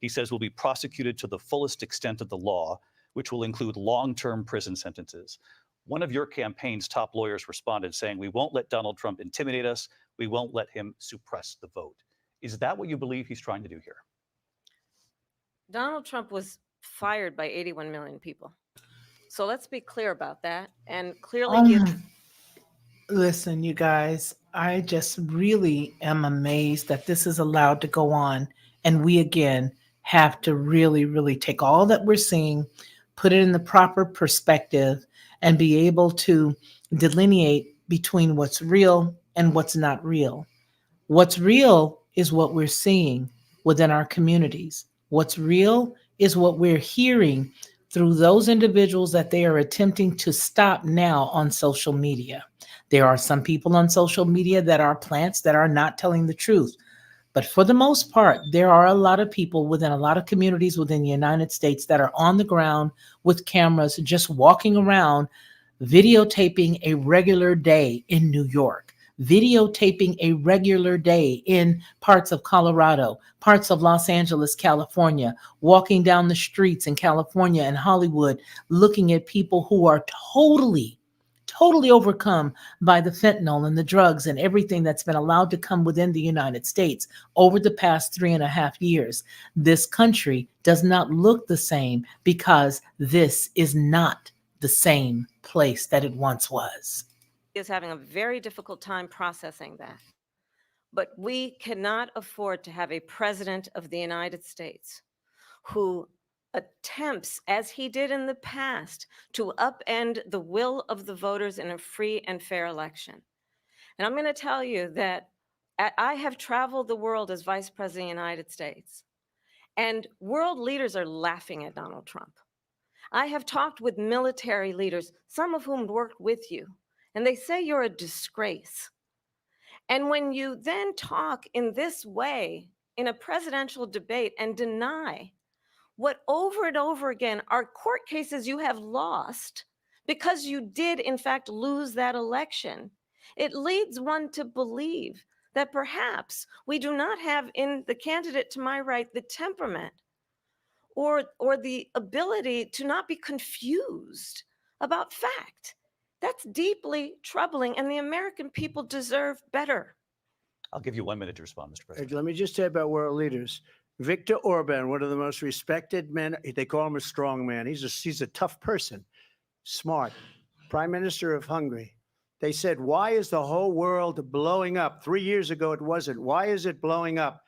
He says will be prosecuted to the fullest extent of the law, which will include long-term prison sentences. One of your campaign's top lawyers responded saying, we won't let Donald Trump intimidate us. We won't let him suppress the vote. Is that what you believe he's trying to do here? Donald Trump was fired by 81 million people. So let's be clear about that and clearly give. Listen, you guys, I just really am amazed that this is allowed to go on. And we, again, have to really, really take all that we're seeing, put it in the proper perspective, and be able to delineate between what's real and what's not real. What's real is what we're seeing within our communities. What's real is what we're hearing through those individuals that they are attempting to stop now on social media. There are some people on social media that are plants that are not telling the truth. But for the most part, there are a lot of people within a lot of communities within the United States that are on the ground with cameras, just walking around, videotaping a regular day in New York, videotaping a regular day in parts of Colorado, parts of Los Angeles, California, walking down the streets in California and Hollywood, looking at people who are totally overcome by the fentanyl and the drugs and everything that's been allowed to come within the United States over the past 3.5 years. This country does not look the same because this is not the same place that it once was. Is having a very difficult time processing that. But we cannot afford to have a president of the United States who attempts, as he did in the past, to upend the will of the voters in a free and fair election. And I'm going to tell you that I have traveled the world as vice president of the United States, and world leaders are laughing at Donald Trump. I have talked with military leaders, some of whom worked with you, and they say you're a disgrace. And when you then talk in this way in a presidential debate and deny what over and over again are court cases you have lost because you did in fact lose that election, it leads one to believe that perhaps we do not have in the candidate to my right the temperament or the ability to not be confused about fact. That's deeply troubling, and the American people deserve better. I'll give you 1 minute to respond, Mr. President. Let me just say about world leaders. Viktor Orban, one of the most respected men, they call him a strong man. He's a tough person, smart. Prime Minister of Hungary. They said, why is the whole world blowing up? 3 years ago, it wasn't. Why is it blowing up?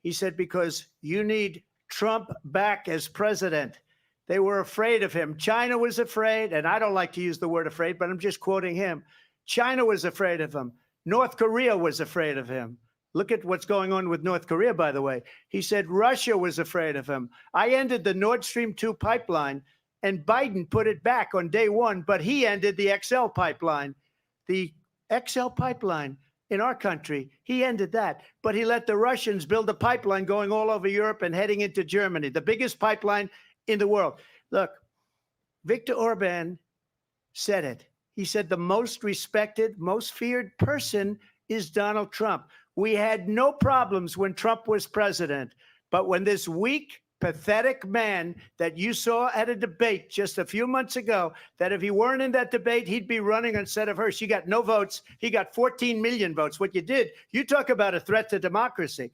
He said, because you need Trump back as president. They were afraid of him. China was afraid, and I don't like to use the word afraid, but I'm just quoting him. China was afraid of him. North Korea was afraid of him. Look at what's going on with North Korea, by the way. He said Russia was afraid of him. I ended the Nord Stream 2 pipeline, and Biden put it back on day one, but he ended the XL pipeline. The XL pipeline in our country, he ended that. But he let the Russians build a pipeline going all over Europe and heading into Germany, the biggest pipeline in the world. Look, Viktor Orban said it. He said the most respected, most feared person is Donald Trump. We had no problems when Trump was president. But when this weak, pathetic man that you saw at a debate just a few months ago, that if he weren't in that debate, he'd be running instead of her. She got no votes. He got 14 million votes. What you did, you talk about a threat to democracy.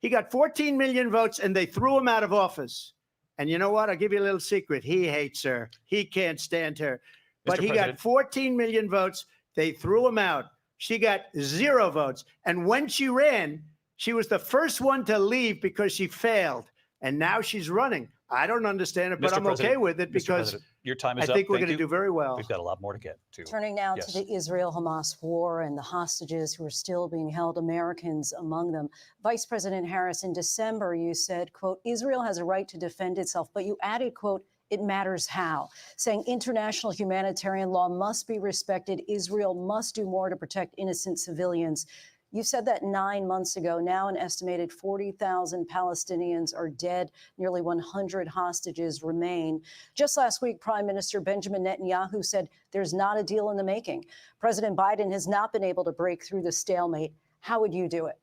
He got 14 million votes and they threw him out of office. And you know what? I'll give you a little secret. He hates her. He can't stand her. But he got 14 million votes. They threw him out. She got 0 votes. And when she ran, she was the first one to leave because she failed. And now she's running. I don't understand it, but I'm okay with it because your time is I think up. we're going to do very well. We've got a lot more to get to. Turning now to the Israel-Hamas war and the hostages who are still being held, Americans among them. Vice President Harris, in December, you said, quote, Israel has a right to defend itself, but you added, quote, it matters how, saying international humanitarian law must be respected. Israel must do more to protect innocent civilians. You said that 9 months ago. Now an estimated 40,000 Palestinians are dead. Nearly 100 hostages remain. Just last week, Prime Minister Benjamin Netanyahu said there's not a deal in the making. President Biden has not been able to break through the stalemate. How would you do it?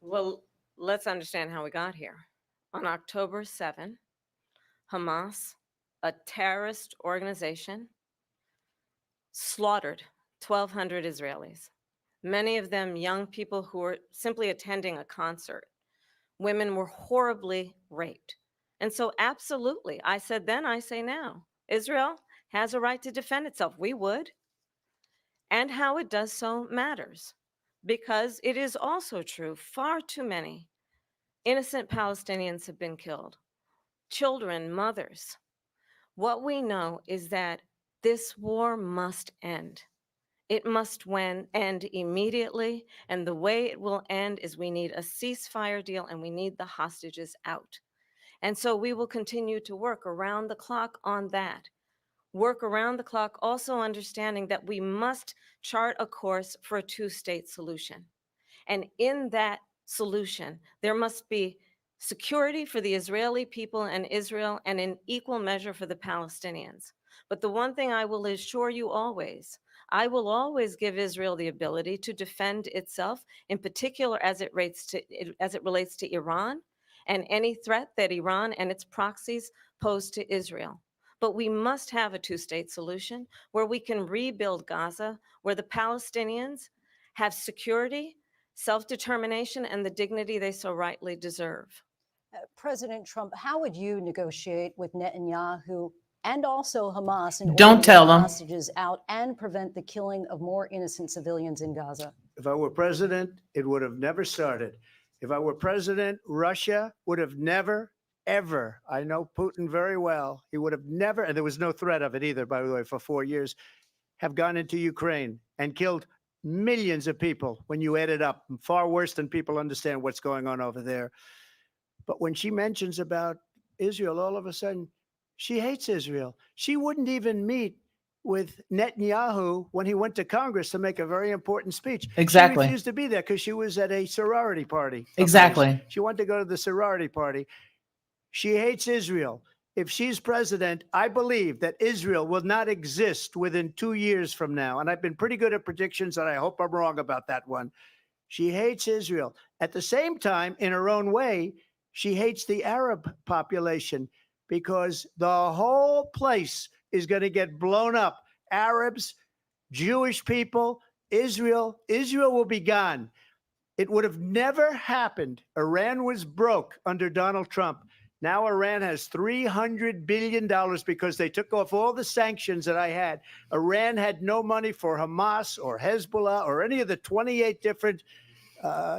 Well, let's understand how we got here. On October 7, Hamas, a terrorist organization, slaughtered 1,200 Israelis, many of them young people who were simply attending a concert. Women were horribly raped. And so, absolutely, I said then, I say now, Israel has a right to defend itself. We would. And how it does so matters, because it is also true, far too many innocent Palestinians have been killed. Children, mothers. What we know is that this war must end. It must end immediately, and the way it will end is we need a ceasefire deal and we need the hostages out. And so we will continue to work around the clock on that. Work around the clock, also understanding that we must chart a course for a two-state solution. And in that solution, there must be security for the Israeli people and Israel, and in equal measure for the Palestinians. But the one thing I will assure you always, I will always give Israel the ability to defend itself, in particular as it relates to Iran and any threat that Iran and its proxies pose to Israel. But we must have a two-state solution where we can rebuild Gaza, where the Palestinians have security, self-determination, and the dignity they so rightly deserve. President Trump, how would you negotiate with Netanyahu and also Hamas in order Don't to tell get them. hostages out and prevent the killing of more innocent civilians in Gaza? If I were president, it would have never started. If I were president, Russia would have never, ever, I know Putin very well, he would have never, and there was no threat of it either, by the way, for 4 years, have gone into Ukraine and killed millions of people when you add it up, far worse than people understand what's going on over there. But when she mentions about Israel, all of a sudden, she hates Israel. She wouldn't even meet with Netanyahu when he went to Congress to make a very important speech. Exactly. She refused to be there because she was at a sorority party. Exactly. She wanted to go to the sorority party. She hates Israel. If she's president, I believe that Israel will not exist within 2 years from now. And I've been pretty good at predictions, and I hope I'm wrong about that one. She hates Israel. At the same time, in her own way, she hates the Arab population because the whole place is going to get blown up. Arabs, Jewish people, Israel will be gone. It would have never happened. Iran was broke under Donald Trump. Now Iran has $300 billion because they took off all the sanctions that I had. Iran had no money for Hamas or Hezbollah or any of the 28 different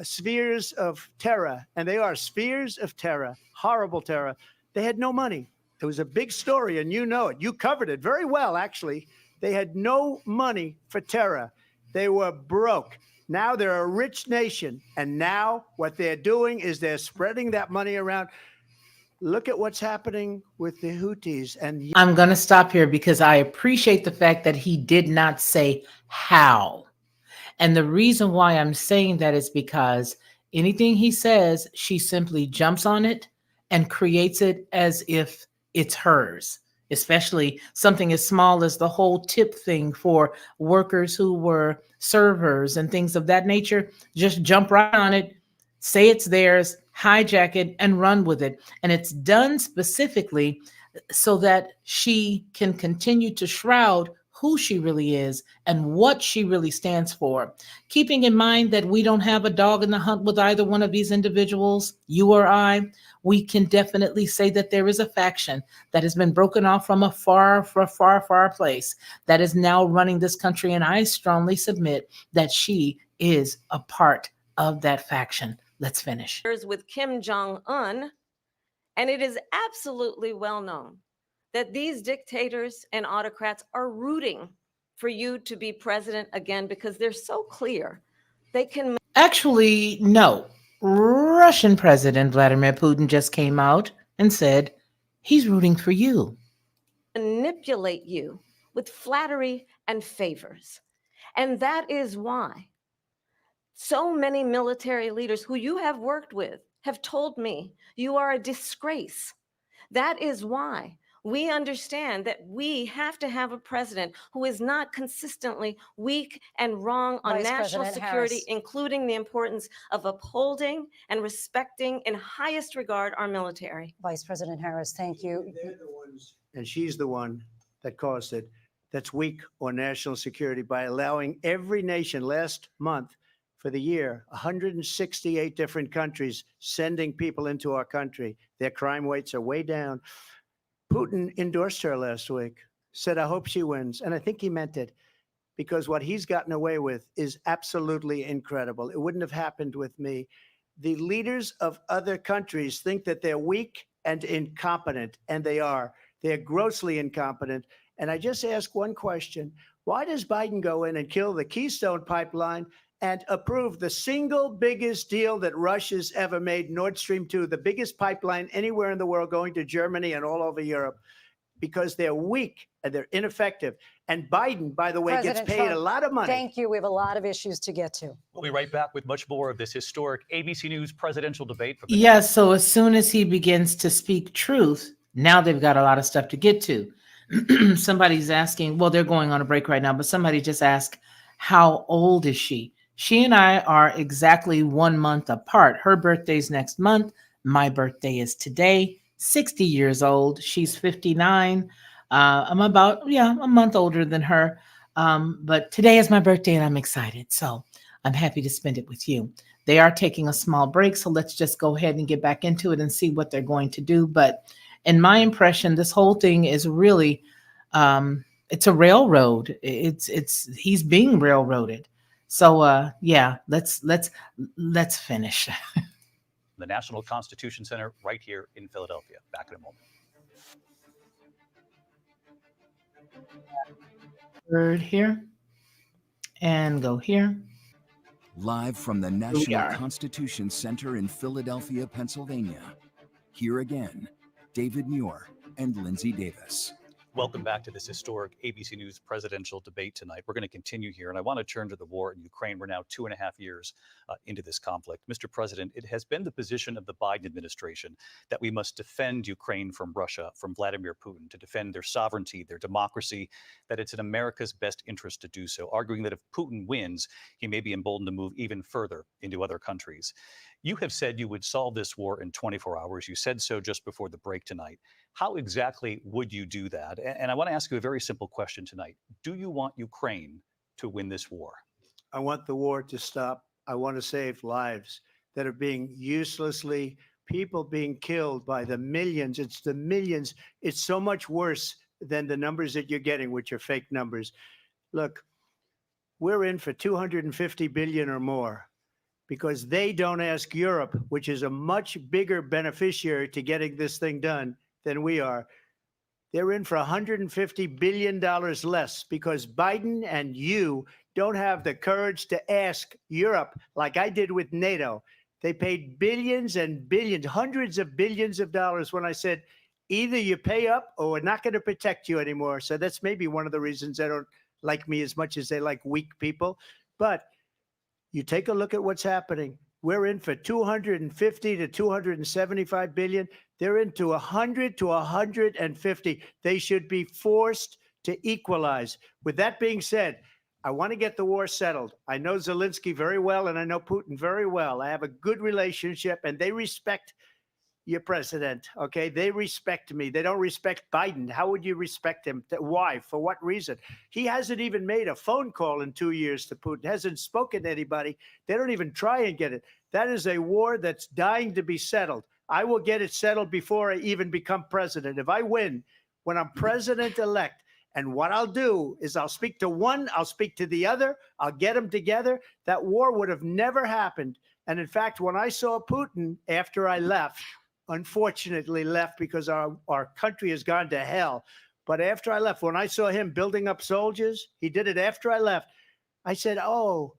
spheres of terror. And they are spheres of terror, horrible terror. They had no money. It was a big story, and you know it. You covered it very well, actually. They had no money for terror. They were broke. Now they're a rich nation. And now what they're doing is they're spreading that money around. Look at what's happening with the Houthis. And I'm going to stop here because I appreciate the fact that he did not say how. And the reason why I'm saying that is because anything he says, she simply jumps on it and creates it as if it's hers, especially something as small as the whole tip thing for workers who were servers and things of that nature. Just jump right on it, say it's theirs, hijack it, and run with it. And it's done specifically so that she can continue to shroud who she really is and what she really stands for. Keeping in mind that we don't have a dog in the hunt with either one of these individuals, you or I, we can definitely say that there is a faction that has been broken off from a far place that is now running this country. And I strongly submit that she is a part of that faction. Let's finish. With Kim Jong-un, and it is absolutely well known that these dictators and autocrats are rooting for you to be president again because they're so clear they can. Actually, no. Russian President Vladimir Putin just came out and said He's rooting for you. Manipulate you with flattery and favors. And that is why so many military leaders who you have worked with have told me you are a disgrace. That is why we understand that we have to have a president who is not consistently weak and wrong on Vice national President security, Harris. including the importance of upholding and respecting in highest regard our military. Vice President Harris, thank you. They're the ones, and she's the one that caused it, that's weak on national security by allowing every nation last month for the year, 168 different countries sending people into our country. Their crime rates are way down. Putin endorsed her last week, said, I hope she wins. And I think he meant it, because what he's gotten away with is absolutely incredible. It wouldn't have happened with me. The leaders of other countries think that they're weak and incompetent, and they are. They're grossly incompetent. And I just ask one question. Why does Biden go in and kill the Keystone Pipeline and approve the single biggest deal that Russia's ever made, Nord Stream 2, the biggest pipeline anywhere in the world going to Germany and all over Europe? Because they're weak and they're ineffective. And Biden, by the way, President gets paid Trump, a lot of money. Thank you. We have a lot of issues to get to. We'll be right back with much more of this historic ABC News presidential debate. From the Yes, so as soon as he begins to speak truth, now they've got a lot of stuff to get to. Somebody's asking, well, they're going on a break right now, but somebody just asked, how old is she? She and I are exactly 1 month apart. Her birthday's next month. My birthday is today. 60 years old. She's 59. I'm about, a month older than her. But today is my birthday and I'm excited. So I'm happy to spend it with you. They are taking a small break. So let's just go ahead and get back into it and see what they're going to do. But in my impression, this whole thing is really, it's a railroad. He's being railroaded. So let's finish. the National Constitution Center right here in Philadelphia. Back in a moment. Word here and go here. Live from the National Constitution Center in Philadelphia, Pennsylvania. Here again, David Muir and Lindsay Davis. Welcome back to this historic ABC News presidential debate tonight. We're going to continue here, and I want to turn to the war in Ukraine. We're now 2.5 years into this conflict. Mr. President, it has been the position of the Biden administration that we must defend Ukraine from Russia, from Vladimir Putin, to defend their sovereignty, their democracy, that it's in America's best interest to do so, arguing that if Putin wins, he may be emboldened to move even further into other countries. You have said you would solve this war in 24 hours. You said so just before the break tonight. How exactly would you do that? And I want to ask you a very simple question tonight. Do you want Ukraine to win this war? I want the war to stop. I want to save lives that are being uselessly, people being killed by the millions. It's the millions. It's so much worse than the numbers that you're getting, which are fake numbers. Look, we're in for 250 billion or more, because they don't ask Europe, which is a much bigger beneficiary to getting this thing done than we are. They're in for $150 billion less because Biden and you don't have the courage to ask Europe like I did with NATO. They paid billions and billions, hundreds of billions of dollars when I said, either you pay up or we're not going to protect you anymore. So that's maybe one of the reasons they don't like me as much as they like weak people. But you take a look at what's happening. We're in for 250 to 275 billion. They're into 100 to 150. They should be forced to equalize. With that being said, I want to get the war settled. I know Zelensky very well, and I know Putin very well. I have a good relationship, and they respect your president, okay? They respect me. They don't respect Biden. How would you respect him? Why? For what reason? He hasn't even made a phone call in 2 years to Putin, hasn't spoken to anybody. They don't even try and get it. That is a war that's dying to be settled. I will get it settled before I even become president. If I win, when I'm president-elect, and what I'll do is I'll speak to one, I'll speak to the other, I'll get them together. That war would have never happened. And in fact, when I saw Putin after I left, unfortunately left because our country has gone to hell. But after I left, when I saw him building up soldiers, he did it after I left. I said, oh,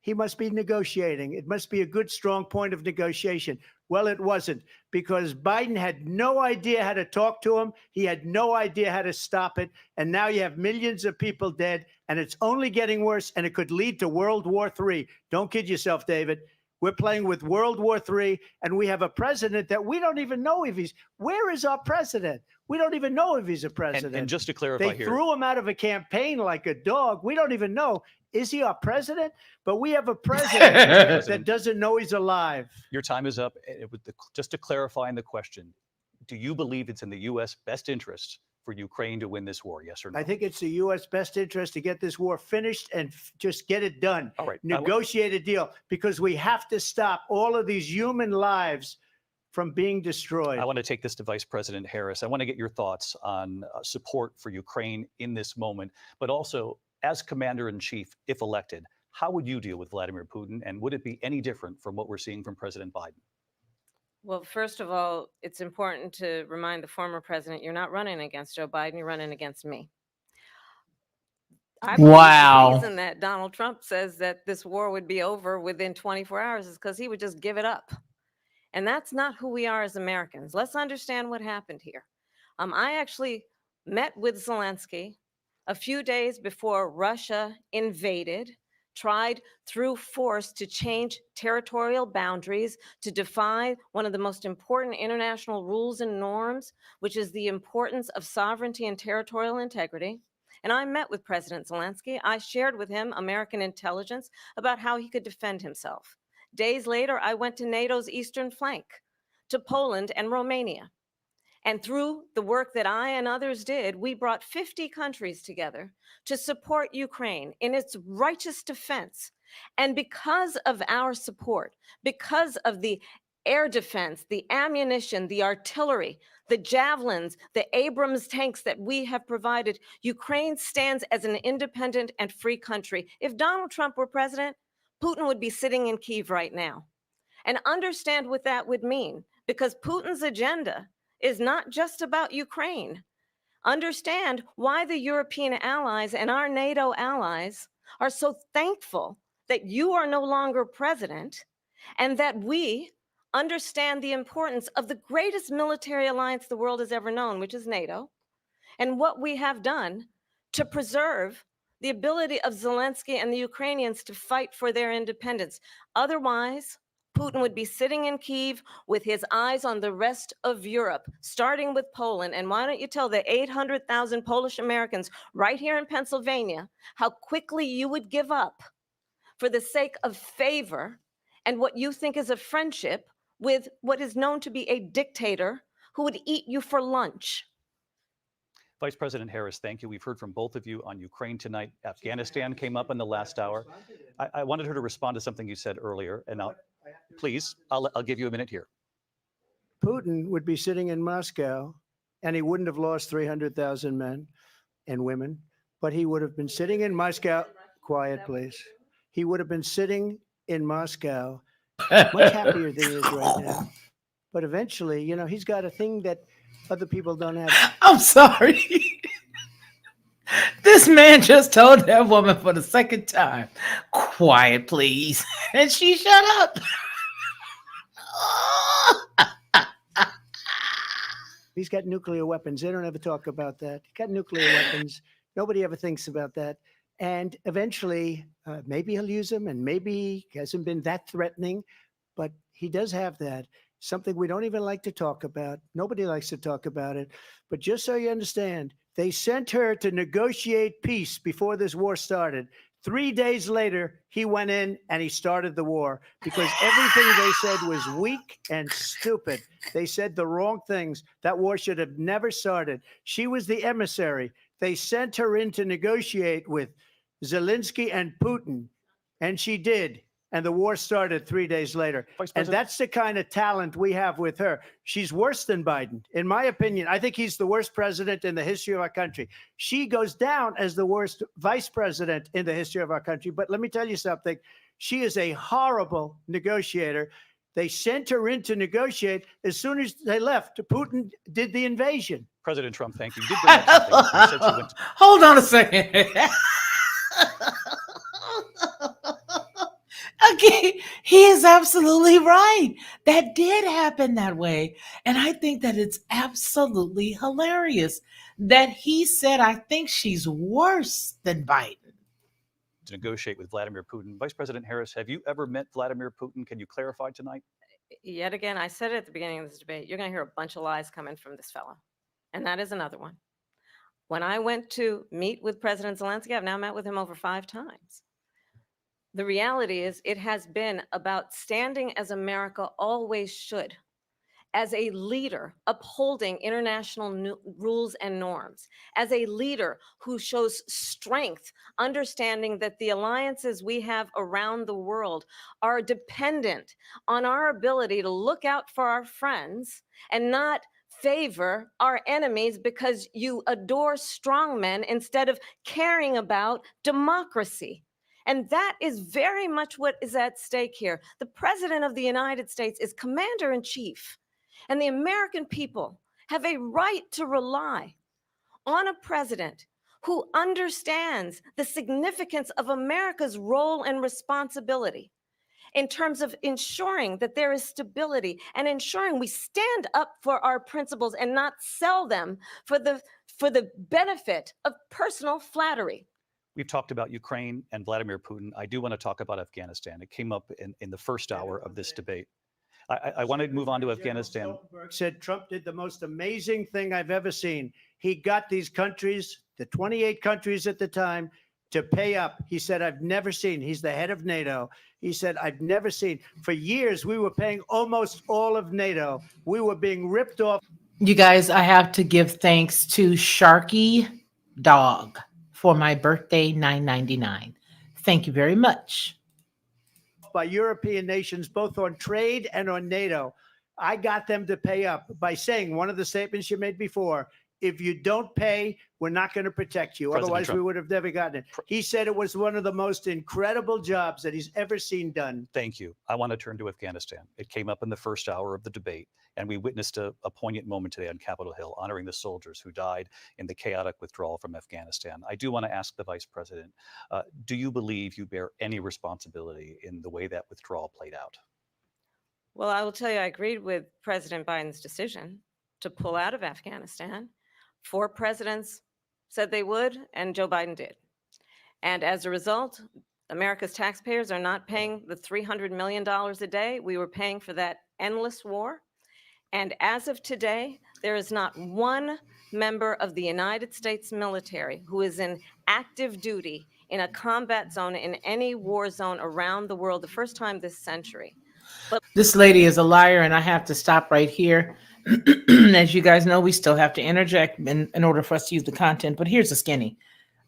he must be negotiating. It must be a good, strong point of negotiation. Well, it wasn't, because Biden had no idea how to talk to him. He had no idea how to stop it. And now you have millions of people dead, and it's only getting worse, and it could lead to World War III. Don't kid yourself, David. We're playing with World War III, and we have a president that we don't even know if where is our president? We don't even know if he's a president. And just to clarify they here, threw him out of a campaign like a dog. We don't even know. Is he our president? But we have a president that doesn't know he's alive. your time is up. Just to clarify in the question, do you believe it's in the U.S. best interest for Ukraine to win this war? Yes or no? I think it's the U.S. best interest to get this war finished and just get it done. All right. Negotiate a deal, because we have to stop all of these human lives from being destroyed. I want to take this to Vice President Harris. I want to get your thoughts on support for Ukraine in this moment, but also as Commander-in-Chief, if elected, how would you deal with Vladimir Putin, and would it be any different from what we're seeing from President Biden? Well, first of all, it's important to remind the former president, you're not running against Joe Biden, you're running against me. I believe Wow. The reason that Donald Trump says that this war would be over within 24 hours is because he would just give it up. And that's not who we are as Americans. Let's understand what happened here. I actually met with Zelensky a few days before Russia invaded, tried through force to change territorial boundaries, to defy one of the most important international rules and norms, which is the importance of sovereignty and territorial integrity. And I met with President Zelensky. I shared with him American intelligence about how he could defend himself. Days later, I went to NATO's eastern flank, to Poland and Romania. And through the work that I and others did, we brought 50 countries together to support Ukraine in its righteous defense. And because of our support, because of the air defense, the ammunition, the artillery, the javelins, the Abrams tanks that we have provided, Ukraine stands as an independent and free country. If Donald Trump were president, Putin would be sitting in Kyiv right now. And understand what that would mean, because Putin's agenda is not just about Ukraine. Understand why the European allies and our NATO allies are so thankful that you are no longer president, and that we understand the importance of the greatest military alliance the world has ever known, which is NATO, and what we have done to preserve the ability of Zelensky and the Ukrainians to fight for their independence. Otherwise, Putin would be sitting in Kyiv with his eyes on the rest of Europe, starting with Poland. And why don't you tell the 800,000 Polish Americans right here in Pennsylvania how quickly you would give up for the sake of favor and what you think is a friendship with what is known to be a dictator who would eat you for lunch. Vice President Harris, thank you. We've heard from both of you on Ukraine tonight. Afghanistan came up in the last hour. I wanted her to respond to something you said earlier, and please, I'll give you a minute here. Putin would be sitting in Moscow, and he wouldn't have lost 300,000 men and women, but he would have been sitting in Moscow. Quiet, please. He would have been sitting in Moscow, much happier than he is right now. But eventually, you know, he's got a thing that other people don't have. I'm sorry. This man just told that woman for the second time, quiet, please. And she shut up. He's got nuclear weapons. They don't ever talk about that. He's got nuclear weapons. Nobody ever thinks about that. And eventually, maybe he'll use them, and maybe he hasn't been that threatening, but he does have that. Something we don't even like to talk about. Nobody likes to talk about it. But just so you understand, they sent her to negotiate peace before this war started. 3 days later, he went in and he started the war because everything they said was weak and stupid. They said the wrong things. That war should have never started. She was the emissary. They sent her in to negotiate with Zelensky and Putin, and she did. And the war started 3 days later. And that's the kind of talent we have with her. She's worse than Biden. In my opinion, I think he's the worst president in the history of our country. She goes down as the worst vice president in the history of our country. But let me tell you something. She is a horrible negotiator. They sent her in to negotiate. As soon as they left, Putin did the invasion. President Trump, thank you. You did bring up something. You said you went Hold on a second. He is absolutely right. That did happen that way. And I think that it's absolutely hilarious that he said, I think she's worse than Biden. To negotiate with Vladimir Putin. Vice President Harris, have you ever met Vladimir Putin? Can you clarify tonight? Yet again, I said it at the beginning of this debate, you're going to hear a bunch of lies coming from this fellow. And that is another one. When I went to meet with President Zelensky, I've now met with him over 5 times. The reality is it has been about standing as America always should, as a leader upholding international rules and norms, as a leader who shows strength, understanding that the alliances we have around the world are dependent on our ability to look out for our friends and not favor our enemies because you adore strongmen instead of caring about democracy. And that is very much what is at stake here. The President of the United States is commander in chief. And the American people have a right to rely on a president who understands the significance of America's role and responsibility in terms of ensuring that there is stability and ensuring we stand up for our principles and not sell them for the benefit of personal flattery. We've talked about Ukraine and Vladimir Putin. I do want to talk about Afghanistan. It came up in the first hour of this debate. I want to move on to Afghanistan. Stoltenberg said Trump did the most amazing thing I've ever seen. He got these countries, the 28 countries at the time, to pay up. He said, I've never seen, he's the head of NATO. He said, I've never seen. For years, we were paying almost all of NATO. We were being ripped off. You guys, I have to give thanks to Sharky Dog for my birthday, $9.99. Thank you very much. By European nations, both on trade and on NATO. I got them to pay up by saying one of the statements you made before, if you don't pay, we're not going to protect you. President Otherwise, Trump. we would have never gotten it. He said it was one of the most incredible jobs that he's ever seen done. Thank you. I want to turn to Afghanistan. It came up in the first hour of the debate, and we witnessed a poignant moment today on Capitol Hill, honoring the soldiers who died in the chaotic withdrawal from Afghanistan. I do want to ask the Vice President, do you believe you bear any responsibility in the way that withdrawal played out? Well, I will tell you, I agreed with President Biden's decision to pull out of Afghanistan. 4 presidents said they would, and Joe Biden did. And as a result, America's taxpayers are not paying the $300 million a day we were paying for that endless war. And as of today, there is not one member of the United States military who is in active duty in a combat zone in any war zone around the world, the first time this century. But This lady is a liar, and I have to stop right here. As you guys know, we still have to interject in order for us to use the content, but here's the skinny.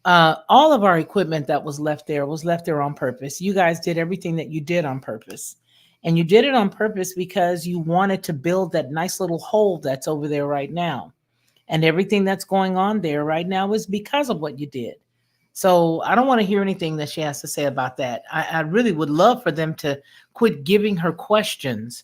All of our equipment that was left there on purpose. You guys did everything that you did on purpose. And you did it on purpose because you wanted to build that nice little hole that's over there right now. And everything that's going on there right now is because of what you did. So I don't want to hear anything that she has to say about that. I really would love for them to quit giving her questions,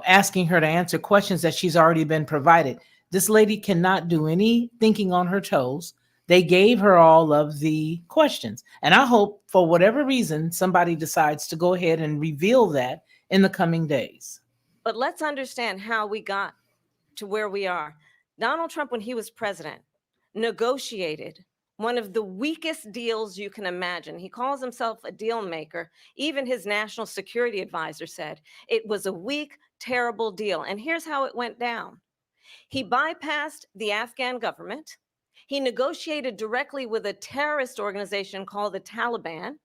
asking her to answer questions that she's already been provided. This lady cannot do any thinking on her toes. They gave her all of the questions. And I hope for whatever reason, somebody decides to go ahead and reveal that in the coming days. But let's understand how we got to where we are. Donald Trump, when he was president, negotiated one of the weakest deals you can imagine. He calls himself a deal maker. Even his national security advisor said it was a weak, terrible deal. And here's how it went down. He bypassed the Afghan government. He negotiated directly with a terrorist organization called the Taliban.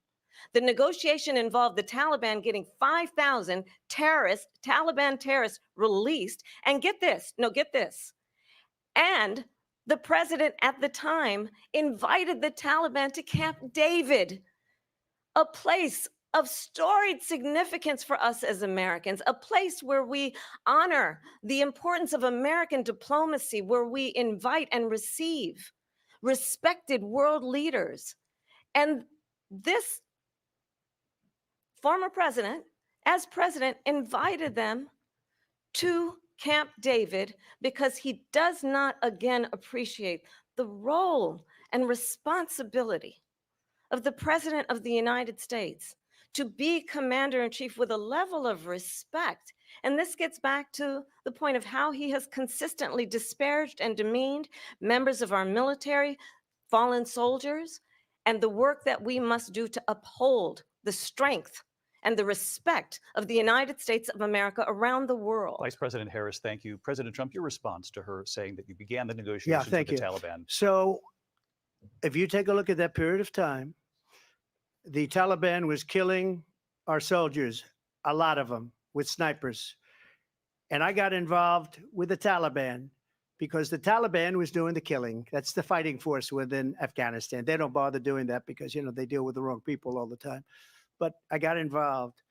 The negotiation involved the Taliban getting 5,000 Taliban terrorists released. And get this. And the president at the time invited the Taliban to Camp David, a place of storied significance for us as Americans, a place where we honor the importance of American diplomacy, where we invite and receive respected world leaders. And this former president, as president, invited them to Camp David because he does not again appreciate the role and responsibility of the President of the United States to be commander in chief with a level of respect. And this gets back to the point of how he has consistently disparaged and demeaned members of our military, fallen soldiers, and the work that we must do to uphold the strength and the respect of the United States of America around the world. Vice President Harris, thank you. President Trump, your response to her saying that you began the Yeah, negotiations with thank the you. Taliban. So if you take a look at that period of time, the Taliban was killing our soldiers, a lot of them, with snipers. And I got involved with the Taliban because the Taliban was doing the killing. That's the fighting force within Afghanistan. They don't bother doing that because, they deal with the wrong people all the time. But I got involved.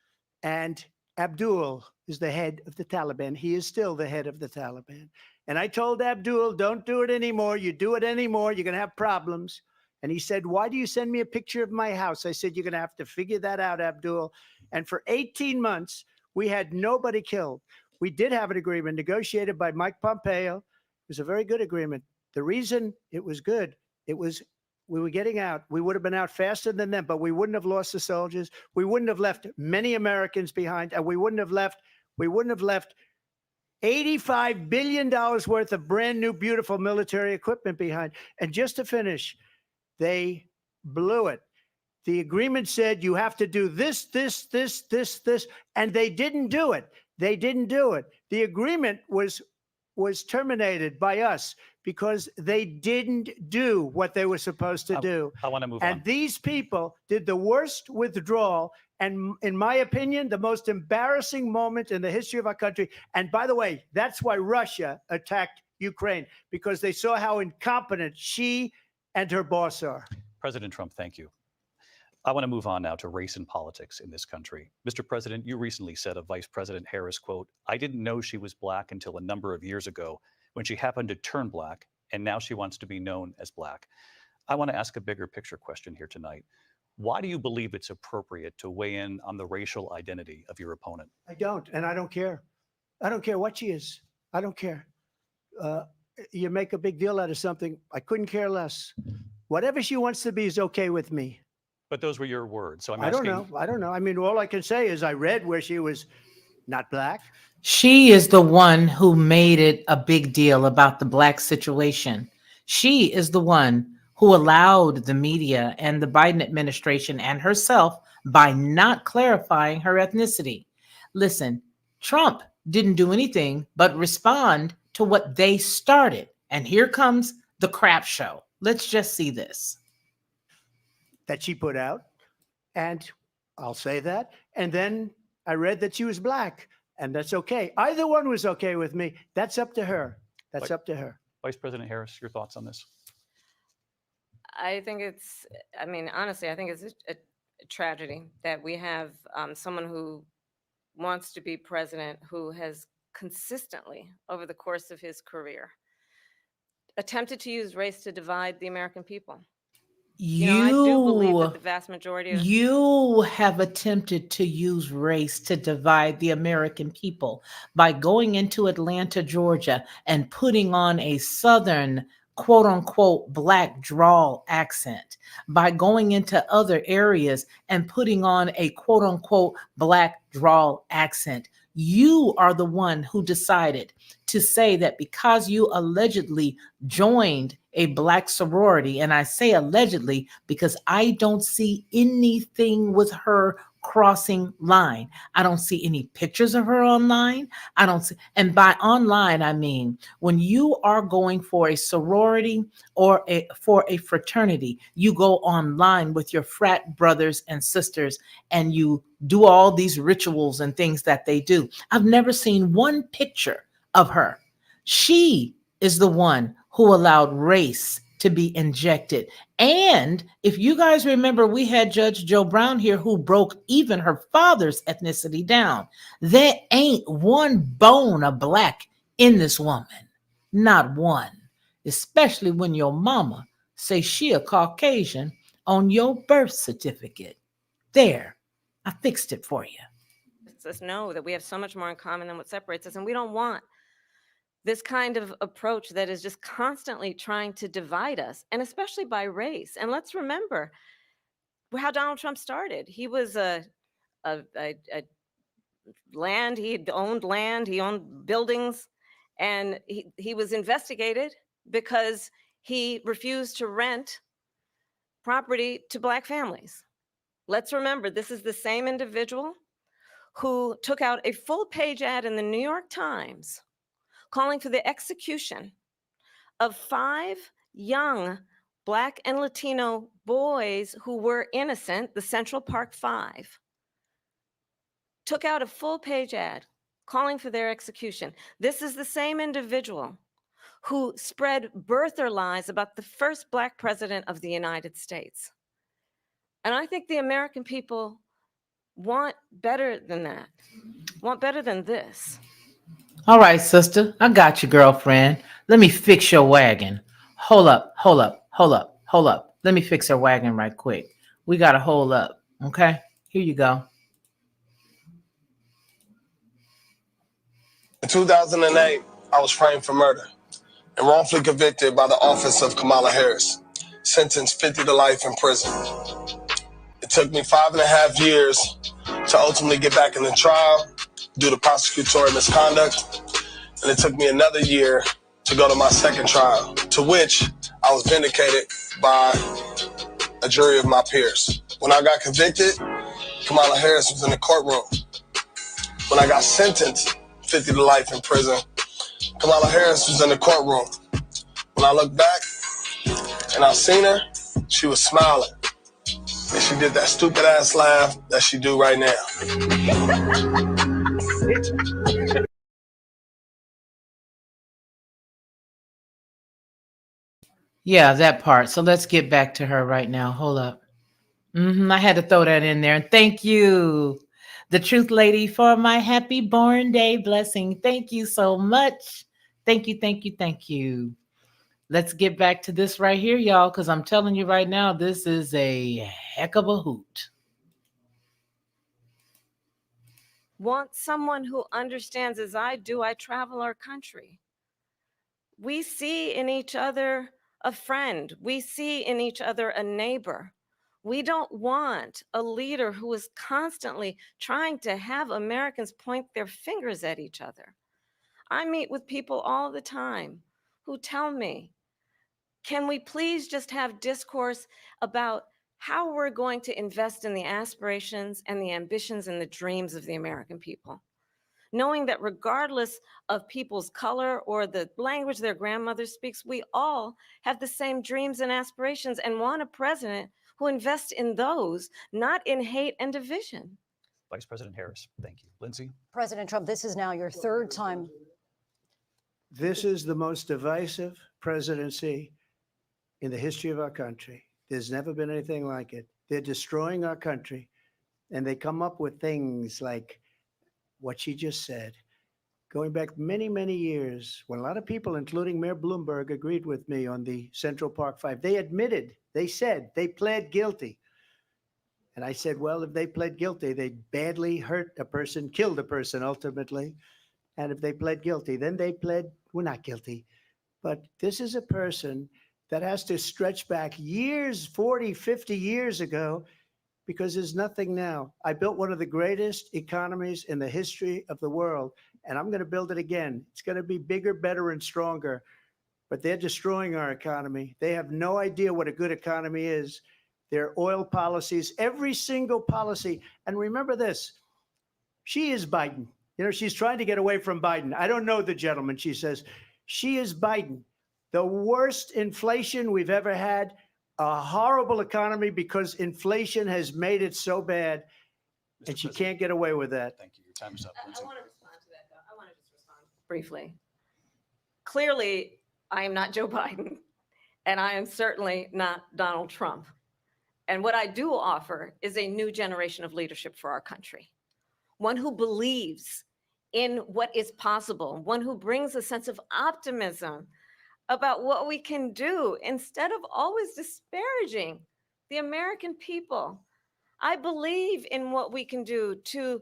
And Abdul is the head of the Taliban. He is still the head of the Taliban. And I told Abdul, don't do it anymore. You do it anymore, you're going to have problems. And he said, why do you send me a picture of my house? I said, you're going to have to figure that out, Abdul. And for 18 months, we had nobody killed. We did have an agreement negotiated by Mike Pompeo. It was a very good agreement. The reason it was good, we were getting out. We would have been out faster than them, but we wouldn't have lost the soldiers. We wouldn't have left many Americans behind, and we wouldn't have left $85 billion worth of brand new, beautiful military equipment behind. And just to finish, they blew it. The agreement said you have to do this, and they didn't do it. They didn't do it. The agreement was terminated by us because they didn't do what they were supposed to do. I want to move And on. these people did the worst withdrawal, and in my opinion, the most embarrassing moment in the history of our country. And by the way, that's why Russia attacked Ukraine, because they saw how incompetent she and her boss are. President Trump, thank you. I want to move on now to race and politics in this country. Mr. President, you recently said of Vice President Harris, quote, I didn't know she was black until a number of years ago when she happened to turn black, and now she wants to be known as black. I want to ask a bigger picture question here tonight. Why do you believe it's appropriate to weigh in on the racial identity of your opponent? I don't, and I don't care. I don't care what she is. I don't care. You make a big deal out of something. I couldn't care less. Whatever she wants to be is okay with me. But those were your words. So I'm I asking. don't know. I mean, all I can say is I read where she was not black. She is the one who made it a big deal about the black situation. She is the one who allowed the media and the Biden administration and herself by not clarifying her ethnicity. Listen, Trump didn't do anything but respond to what they started. And here comes the crap show. Let's just see this. That she put out, and I'll say that. And then I read that she was black, and that's okay. Either one was okay with me. That's up to her. That's up to her. Vice President Harris, your thoughts on this? I think honestly, I think it's a tragedy that we have someone who wants to be president who has consistently, over the course of his career, attempted to use race to divide the American people. I do believe that the vast majority of You have attempted to use race to divide the American people by going into Atlanta, Georgia, and putting on a Southern, quote unquote, black drawl accent, by going into other areas and putting on a quote unquote black drawl accent. You are the one who decided to say that because you allegedly joined a black sorority, and I say allegedly because I don't see anything with her crossing line. I don't see any pictures of her online. I don't see, and by online, I mean when you are going for a sorority or for a fraternity, you go online with your frat brothers and sisters and you do all these rituals and things that they do. I've never seen one picture of her. She is the one who allowed race to be injected. And if you guys remember, we had Judge Joe Brown here who broke even her father's ethnicity down. There ain't one bone of black in this woman. Not one. Especially when your mama say she a Caucasian on your birth certificate. There, I fixed it for you. lets us know that we have so much more in common than what separates us, and we don't want this kind of approach that is just constantly trying to divide us, and especially by race. And let's remember how Donald Trump started. He was a land. He owned buildings, and he was investigated because he refused to rent property to Black families. Let's remember, this is the same individual who took out a full-page ad in the New York Times calling for the execution of 5 young Black and Latino boys who were innocent, the Central Park 5. Took out a full-page ad calling for their execution. This is the same individual who spread birther lies about the first Black president of the United States. And I think the American people want better than that, want better than this. All right, sister, I got you, girlfriend. Let me fix your wagon. Hold up. Let me fix her wagon right quick. We got to hold up, okay? Here you go. In 2008, I was framed for murder and wrongfully convicted by the office of Kamala Harris, sentenced 50 to life in prison. It took me 5.5 years to ultimately get back in the trial due to prosecutorial misconduct, and it took me another year to go to my second trial, to which I was vindicated by a jury of my peers. When I got convicted, Kamala Harris was in the courtroom. When I got sentenced 50 to life in prison, Kamala Harris was in the courtroom. When I look back and I seen her, she was smiling. And she did that stupid ass laugh that she do right now. Yeah, that part. So let's get back to her right now. Hold up. I had to throw that in there. And thank you, the Truth Lady, for my happy born day blessing. Thank you so much. Thank you. Let's get back to this right here, y'all, because I'm telling you right now, this is a heck of a hoot. Want someone who understands as I do. I travel our country. We see in each other a friend. We see in each other a neighbor. We don't want a leader who is constantly trying to have Americans point their fingers at each other. I meet with people all the time who tell me, can we please just have discourse about how we're going to invest in the aspirations and the ambitions and the dreams of the American people? Knowing that regardless of people's color or the language their grandmother speaks, we all have the same dreams and aspirations and want a president who invests in those, not in hate and division. Vice President Harris, thank you. Lindsay? President Trump, this is now your third time. This is the most divisive presidency in the history of our country. There's never been anything like it. They're destroying our country, and they come up with things like what she just said. Going back many, many years, when a lot of people, including Mayor Bloomberg, agreed with me on the Central Park 5, they admitted, they said, they pled guilty. And I said, well, if they pled guilty, they badly hurt a person, killed a person ultimately. And if they pled guilty, then they pled, we're not guilty. But this is a person that has to stretch back years, 40, 50 years ago, because there's nothing now. I built one of the greatest economies in the history of the world, and I'm going to build it again. It's going to be bigger, better, and stronger. But they're destroying our economy. They have no idea what a good economy is. Their oil policies, every single policy. And remember this, she is Biden. You know, she's trying to get away from Biden. I don't know the gentleman, she says. She is Biden. The worst inflation we've ever had, a horrible economy because inflation has made it so bad, and she can't get away with that. Thank you. Your time is up. I want to respond to that, though. I want to just respond briefly. Clearly, I am not Joe Biden, and I am certainly not Donald Trump. And what I do offer is a new generation of leadership for our country, one who believes in what is possible, one who brings a sense of optimism about what we can do instead of always disparaging the American people. I believe in what we can do to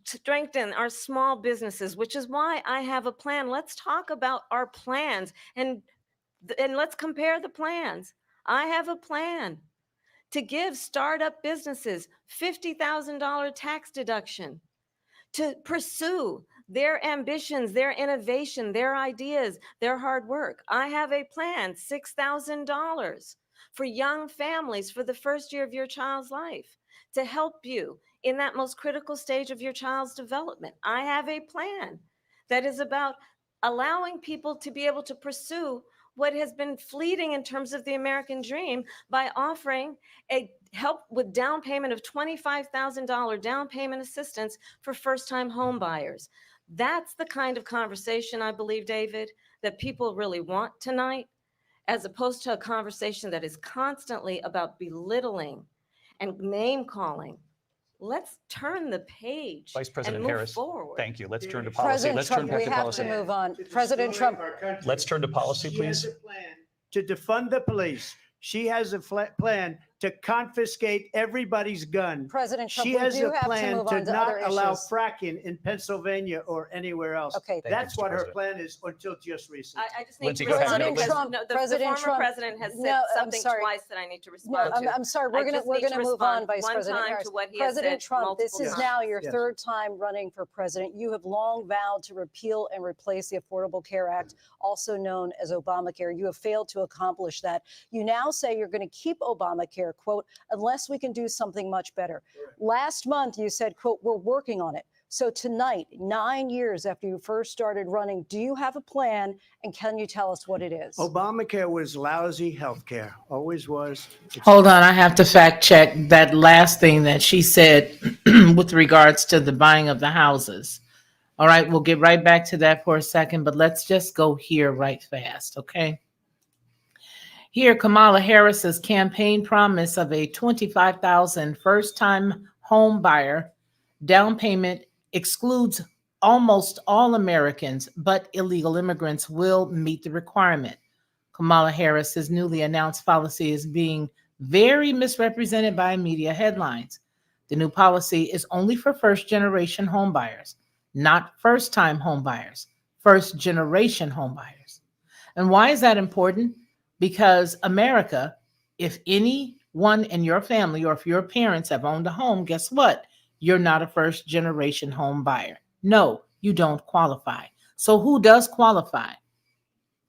strengthen our small businesses, which is why I have a plan. Let's talk about our plans and let's compare the plans. I have a plan to give startup businesses $50,000 tax deduction, to pursue their ambitions, their innovation, their ideas, their hard work. I have a plan, $6,000 for young families for the first year of your child's life to help you in that most critical stage of your child's development. I have a plan that is about allowing people to be able to pursue what has been fleeting in terms of the American dream by offering a help with down payment of $25,000 down payment assistance for first-time home buyers. That's the kind of conversation, I believe, David, that people really want tonight, as opposed to a conversation that is constantly about belittling and name calling. Let's turn the page Vice President and move Harris, forward. thank you. Let's turn to policy. President Let's Trump, turn back we to have policy. to move on. To President destroy Trump, our country. Let's turn to policy, She has please. a plan to defund the police. She has a plan to confiscate everybody's gun. President Trump, She we has do a have to plan move to on to not other allow issues. fracking in Pennsylvania or anywhere else. Okay. Thank you, That's Mr. what her President. plan is until just recently. I just need Lindsay, to go ahead. respond President because Trump- no, the President former Trump- president has said No, I'm something sorry. twice that I need to No, respond to. I'm sorry. I We're just gonna need to move respond on, Vice one President time Harris. to what he has President said Trump, this multiple is times. now your Yes. third time running for president. You have long vowed to repeal and replace the Affordable Care Act, also known as Obamacare. You have failed to accomplish that. You now say you're going to keep Obamacare, quote, unless we can do something much better. Last month, you said, quote, we're working on it. So tonight, 9 years after you first started running, do you have a plan, and can you tell us what it is? Obamacare was lousy health care, always was. Hold on, I have to fact check that last thing that she said with regards to the buying of the houses. All right, we'll get right back to that for a second, but let's just go here right fast, okay? Here, Kamala Harris's campaign promise of a $25,000 first-time home buyer down payment excludes almost all Americans, but illegal immigrants will meet the requirement. Kamala Harris's newly announced policy is being very misrepresented by media headlines. The new policy is only for first-generation homebuyers, not first-time homebuyers, first-generation homebuyers. And why is that important? Because America, if anyone in your family or if your parents have owned a home, guess what? You're not a first-generation home buyer. No, you don't qualify. So who does qualify?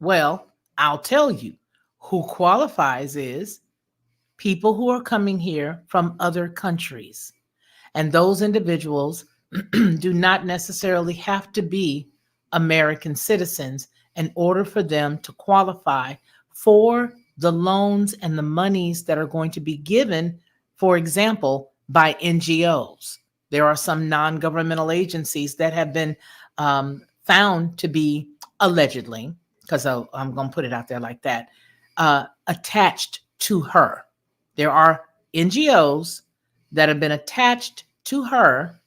Well, I'll tell you. Who qualifies is people who are coming here from other countries. And those individuals do not necessarily have to be American citizens in order for them to qualify for the loans and the monies that are going to be given, for example, by NGOs. There are some non-governmental agencies that have been found to be allegedly, because I'm going to put it out there like that, attached to her. There are NGOs that have been attached to her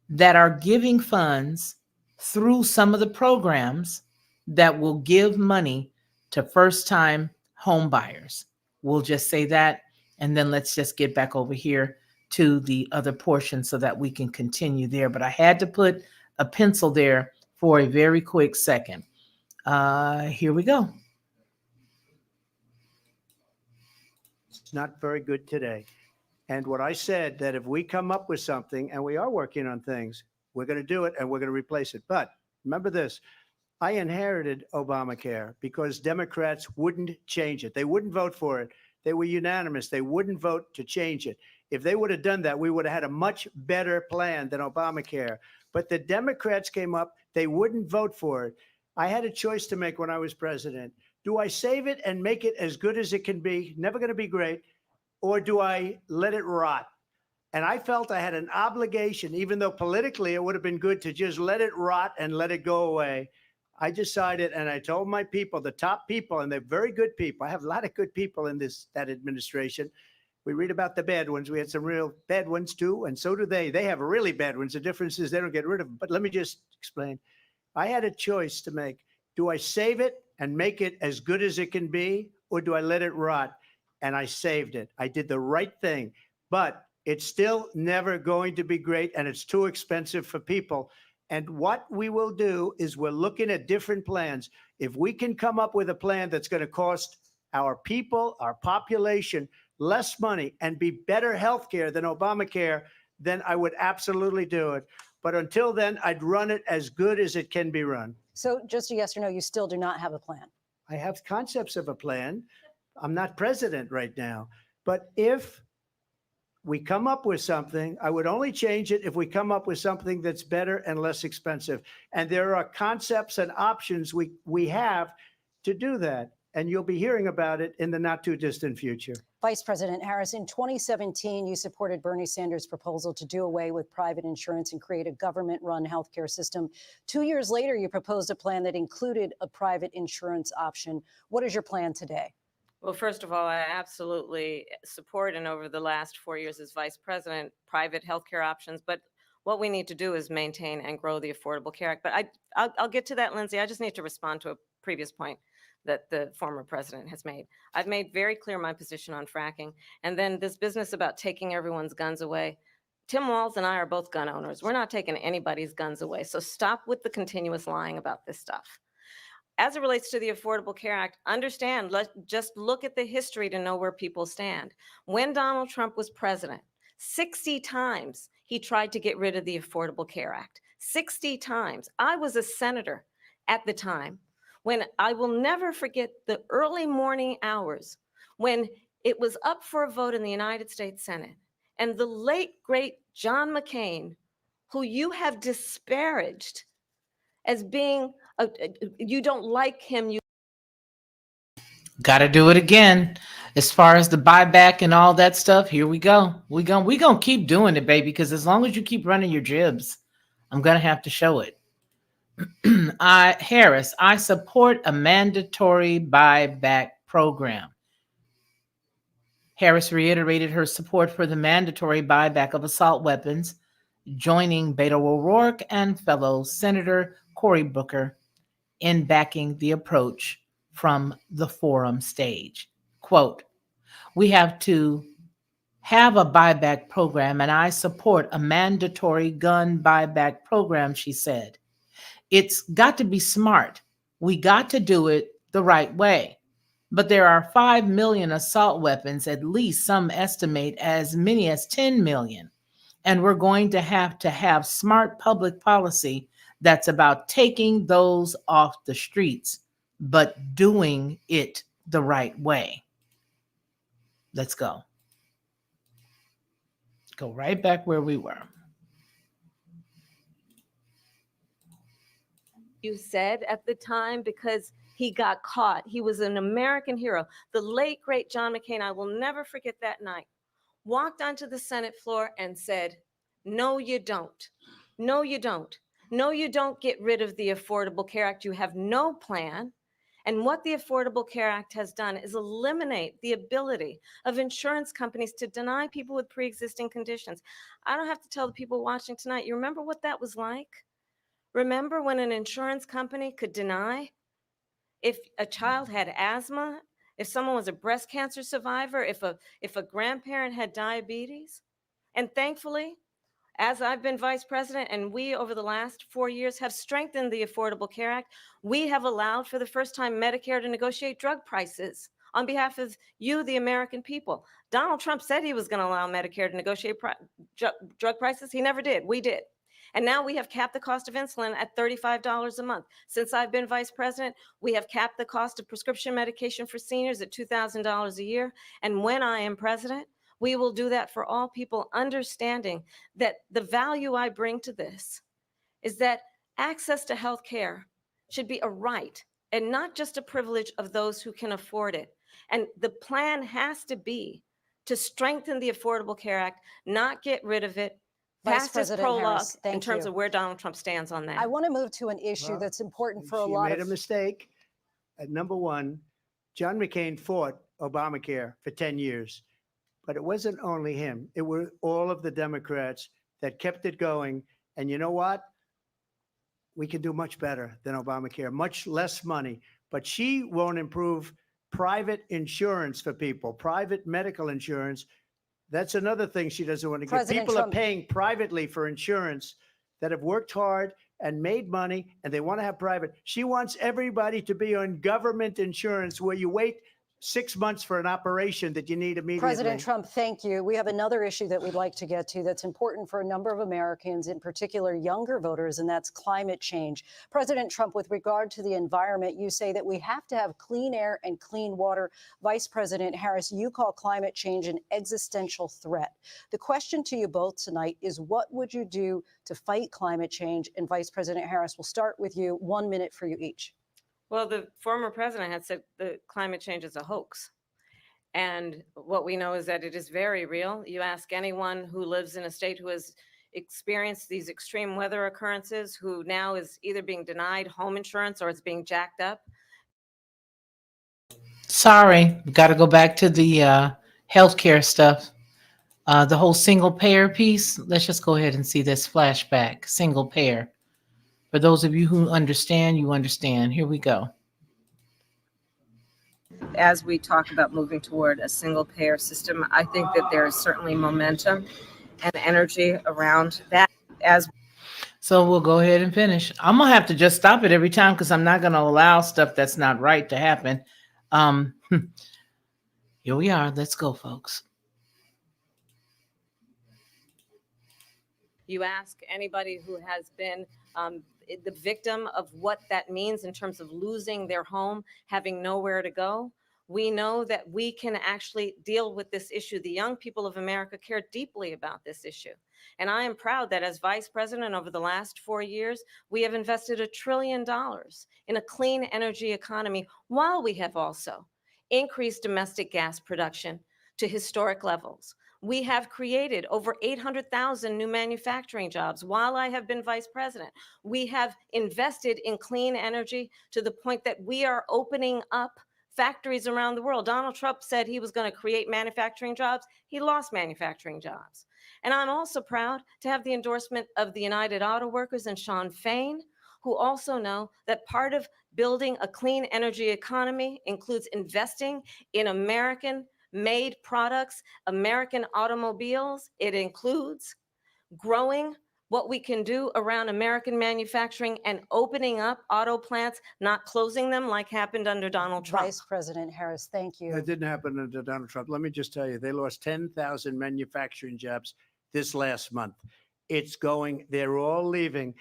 that are giving funds through some of the programs that will give money to first-time home buyers. We'll just say that, and then let's just get back over here to the other portion so that we can continue there. But I had to put a pencil there for a very quick second. Here we go. It's not very good today. And what I said, that if we come up with something, and we are working on things, we're going to do it and we're going to replace it. But remember this, I inherited Obamacare because Democrats wouldn't change it. They wouldn't vote for it. They were unanimous. They wouldn't vote to change it. If they would have done that, we would have had a much better plan than Obamacare. But the Democrats came up, they wouldn't vote for it. I had a choice to make when I was president. Do I save it and make it as good as it can be? Never going to be great. Or do I let it rot? And I felt I had an obligation, even though politically it would have been good to just let it rot and let it go away. I decided, and I told my people, the top people, and they're very good people. I have a lot of good people in that administration. We read about the bad ones. We had some real bad ones too, and so do they. They have really bad ones. The difference is they don't get rid of them. But let me just explain. I had a choice to make. Do I save it and make it as good as it can be, or do I let it rot? And I saved it. I did the right thing, but it's still never going to be great, and it's too expensive for people. And what we will do is we're looking at different plans. If we can come up with a plan that's going to cost our people, our population, less money, and be better health care than Obamacare, then I would absolutely do it. But until then, I'd run it as good as it can be run. So just a yes or no, you still do not have a plan. I have concepts of a plan. I'm not president right now. But if we come up with something, I would only change it if we come up with something that's better and less expensive. And there are concepts and options we have to do that. And you'll be hearing about it in the not too distant future. Vice President Harris, in 2017, you supported Bernie Sanders' proposal to do away with private insurance and create a government-run healthcare system. 2 years later, you proposed a plan that included a private insurance option. What is your plan today? Well, first of all, I absolutely support, and over the last 4 years as vice president, private healthcare options. But what we need to do is maintain and grow the Affordable Care Act. But I'll get to that, Lindsay. I just need to respond to a previous point that the former president has made. I've made very clear my position on fracking. And then this business about taking everyone's guns away. Tim Walz and I are both gun owners. We're not taking anybody's guns away. So stop with the continuous lying about this stuff. As it relates to the Affordable Care Act, understand, let's just look at the history to know where people stand. When Donald Trump was president, 60 times he tried to get rid of the Affordable Care Act. 60 times. I was a senator at the time when I will never forget the early morning hours when it was up for a vote in the United States Senate. And the late, great John McCain, who you have disparaged as being, you don't like him. Got to do it again. As far as the buyback and all that stuff, here we go. We gonna keep doing it, baby, because as long as you keep running your jibs, I'm going to have to show it. Harris, I support a mandatory buyback program. Harris reiterated her support for the mandatory buyback of assault weapons, joining Beto O'Rourke and fellow Senator Cory Booker in backing the approach from the forum stage. Quote, we have to have a buyback program, and I support a mandatory gun buyback program, she said. It's got to be smart. We got to do it the right way. But there are 5 million assault weapons, at least some estimate as many as 10 million. And we're going to have smart public policy that's about taking those off the streets, but doing it the right way. Let's go. Go right back where we were. You said at the time, because he got caught. He was an American hero. The late, great John McCain, I will never forget that night, walked onto the Senate floor and said, no, you don't. No, you don't. No, you don't get rid of the Affordable Care Act. You have no plan. And what the Affordable Care Act has done is eliminate the ability of insurance companies to deny people with pre-existing conditions. I don't have to tell the people watching tonight, you remember what that was like? Remember when an insurance company could deny if a child had asthma, if someone was a breast cancer survivor, if a grandparent had diabetes? And thankfully, as I've been vice president and we over the last 4 years have strengthened the Affordable Care Act, we have allowed for the first time Medicare to negotiate drug prices on behalf of you, the American people. Donald Trump said he was going to allow Medicare to negotiate drug prices. He never did. We did. And now we have capped the cost of insulin at $35 a month. Since I've been vice president, we have capped the cost of prescription medication for seniors at $2,000 a year. And when I am president, we will do that for all people, understanding that the value I bring to this is that access to health care should be a right and not just a privilege of those who can afford it. And the plan has to be to strengthen the Affordable Care Act, not get rid of it. Vice President Harris, thank in terms you. of where Donald Trump stands on that. I want to move to an issue Well, that's important for a She lot made a of. mistake. Number one, John McCain fought Obamacare for 10 years. But it wasn't only him. It were all of the Democrats that kept it going. And you know what? We can do much better than Obamacare, much less money. But she won't improve private insurance for people, private medical insurance. That's another thing she doesn't want to get. President People Trump are paying privately for insurance that have worked hard and made money, and they want to have private. She wants everybody to be on government insurance where you wait 6 months for an operation that you need immediately. President Trump, thank you. We have another issue that we'd like to get to that's important for a number of Americans, in particular younger voters, and that's climate change. President Trump, with regard to the environment, you say that we have to have clean air and clean water. Vice President Harris, you call climate change an existential threat. The question to you both tonight is, what would you do to fight climate change? And Vice President Harris, we'll start with you. 1 minute for you each. Well, the former president had said that climate change is a hoax. And what we know is that it is very real. You ask anyone who lives in a state who has experienced these extreme weather occurrences, who now is either being denied home insurance or it's being jacked up. Sorry, got to go back to the healthcare stuff. The whole single payer piece. Let's just go ahead and see this flashback. Single payer. For those of you who understand, you understand. Here we go. As we talk about moving toward a single payer system, I think that there is certainly momentum and energy around that. So we'll go ahead and finish. I'm going to have to just stop it every time because I'm not going to allow stuff that's not right to happen. Here we are. Let's go, folks. You ask anybody who has been the victim of what that means in terms of losing their home, having nowhere to go. We know that we can actually deal with this issue. The young people of America care deeply about this issue. And I am proud that as vice president over the last 4 years, we have invested $1 trillion in a clean energy economy, while we have also increased domestic gas production to historic levels. We have created over 800,000 new manufacturing jobs while I have been vice president. We have invested in clean energy to the point that we are opening up factories around the world. Donald Trump said he was going to create manufacturing jobs. He lost manufacturing jobs. And I'm also proud to have the endorsement of the United Auto Workers and Sean Fain, who also know that part of building a clean energy economy includes investing in American-made products, American automobiles. It includes growing what we can do around American manufacturing and opening up auto plants, not closing them like happened under Donald Trump. Vice President Harris, thank you. That didn't happen under Donald Trump. Let me just tell you, they lost 10,000 manufacturing jobs this last month. It's going, they're all leaving.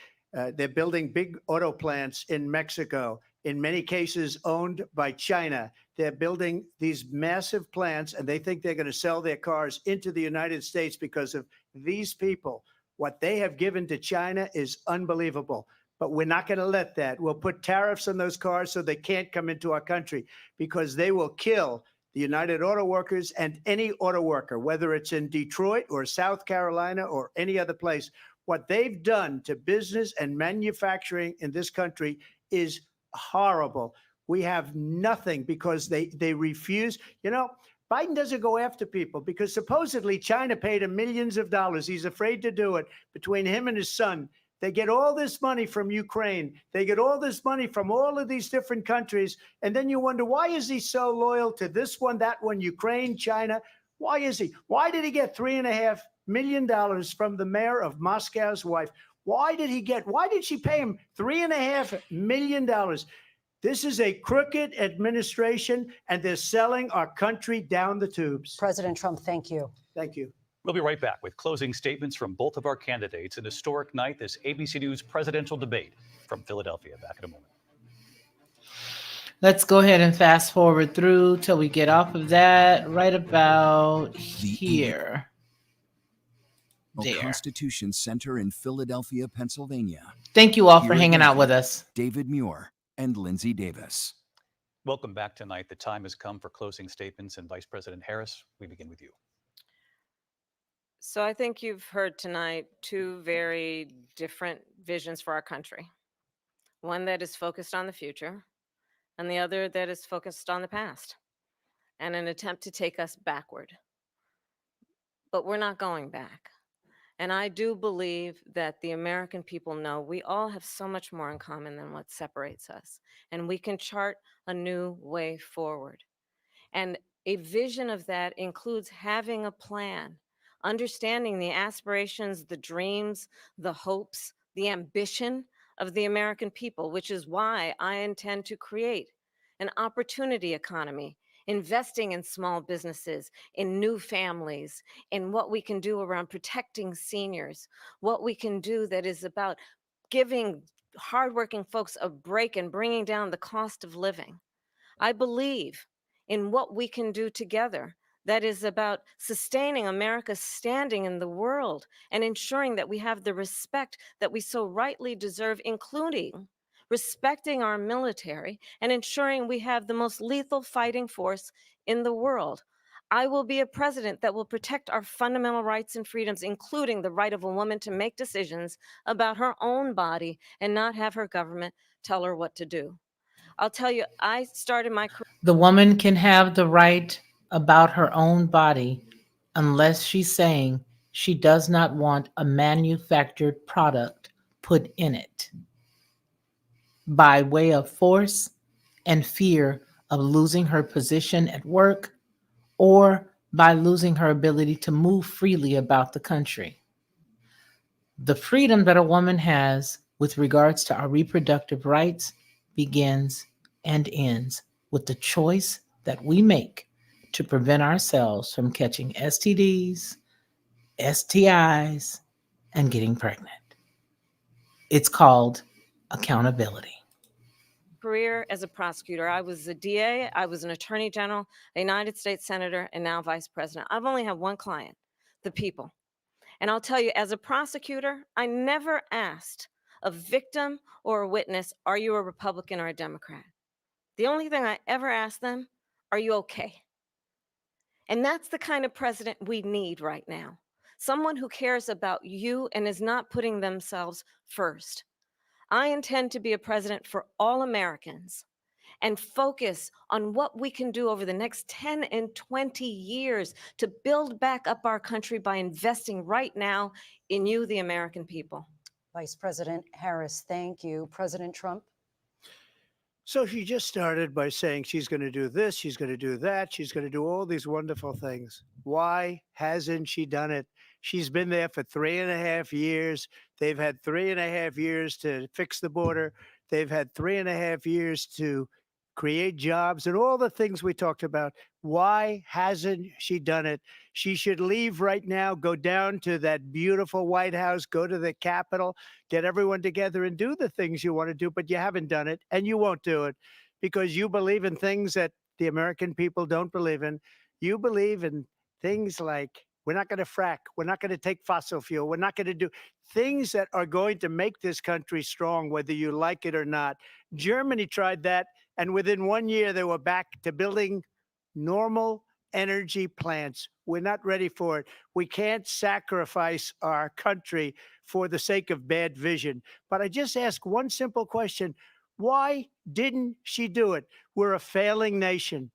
They're building big auto plants in Mexico, in many cases owned by China. They're building these massive plants, and they think they're going to sell their cars into the United States because of these people. What they have given to China is unbelievable. But we're not going to let that. We'll put tariffs on those cars so they can't come into our country, because they will kill the United Auto Workers and any auto worker, whether it's in Detroit or South Carolina or any other place. What they've done to business and manufacturing in this country is horrible. We have nothing because they refuse. You know, Biden doesn't go after people because supposedly China paid him millions of dollars. He's afraid to do it. Between him and his son, they get all this money from Ukraine. They get all this money from all of these different countries. And then you wonder, why is he so loyal to this one, that one, Ukraine, China? Why is he? Why did he get $3.5 million from the mayor of Moscow's wife? Why did she pay him $3.5 million? This is a crooked administration, and they're selling our country down the tubes. President Trump, thank you. Thank you. We'll be right back with closing statements from both of our candidates. An historic night, this ABC News presidential debate from Philadelphia. Back in a moment. Let's go ahead and fast forward through till we get off of that right about here. There. Constitution Center in Philadelphia, Pennsylvania. Thank you all for Here hanging again, out with us. David Muir and Lindsay Davis. Welcome back tonight. The time has come for closing statements, and Vice President Harris, we begin with you. So I think you've heard tonight two very different visions for our country. One that is focused on the future, and the other that is focused on the past, and an attempt to take us backward. But we're not going back. And I do believe that the American people know we all have so much more in common than what separates us. And we can chart a new way forward. And a vision of that includes having a plan, understanding the aspirations, the dreams, the hopes, the ambition of the American people, which is why I intend to create an opportunity economy investing in small businesses, in new families, in what we can do around protecting seniors, what we can do that is about giving hardworking folks a break and bringing down the cost of living. I believe in what we can do together that is about sustaining America's standing in the world and ensuring that we have the respect that we so rightly deserve, including respecting our military and ensuring we have the most lethal fighting force in the world. I will be a president that will protect our fundamental rights and freedoms, including the right of a woman to make decisions about her own body and not have her government tell her what to do. I'll tell you, I started my career. The woman can have the right about her own body unless she's saying she does not want a manufactured product put in it by way of force and fear of losing her position at work or by losing her ability to move freely about the country. The freedom that a woman has with regards to our reproductive rights begins and ends with the choice that we make to prevent ourselves from catching STDs, STIs, and getting pregnant. It's called accountability. Career as a prosecutor. I was a DA, I was an attorney general, a United States senator, and now vice president. I've only had one client, the people. And I'll tell you, as a prosecutor, I never asked a victim or a witness, are you a Republican or a Democrat? The only thing I ever asked them, are you okay? And that's the kind of president we need right now. Someone who cares about you and is not putting themselves first. I intend to be a president for all Americans and focus on what we can do over the next 10 and 20 years to build back up our country by investing right now in you, the American people. Vice President Harris, thank you. President Trump? So she just started by saying she's going to do this, she's going to do that, she's going to do all these wonderful things. Why hasn't she done it? She's been there for 3.5 years. They've had 3.5 years to fix the border. They've had 3.5 years to create jobs and all the things we talked about. Why hasn't she done it? She should leave right now, go down to that beautiful White House, go to the Capitol, get everyone together and do the things you want to do, but you haven't done it and you won't do it because you believe in things that the American people don't believe in. You believe in things like we're not going to frack, we're not going to take fossil fuel, we're not going to do things that are going to make this country strong, whether you like it or not. Germany tried that, and within 1 year, they were back to building normal energy plants. We're not ready for it. We can't sacrifice our country for the sake of bad vision. But I just ask one simple question. Why didn't she do it? We're a failing nation.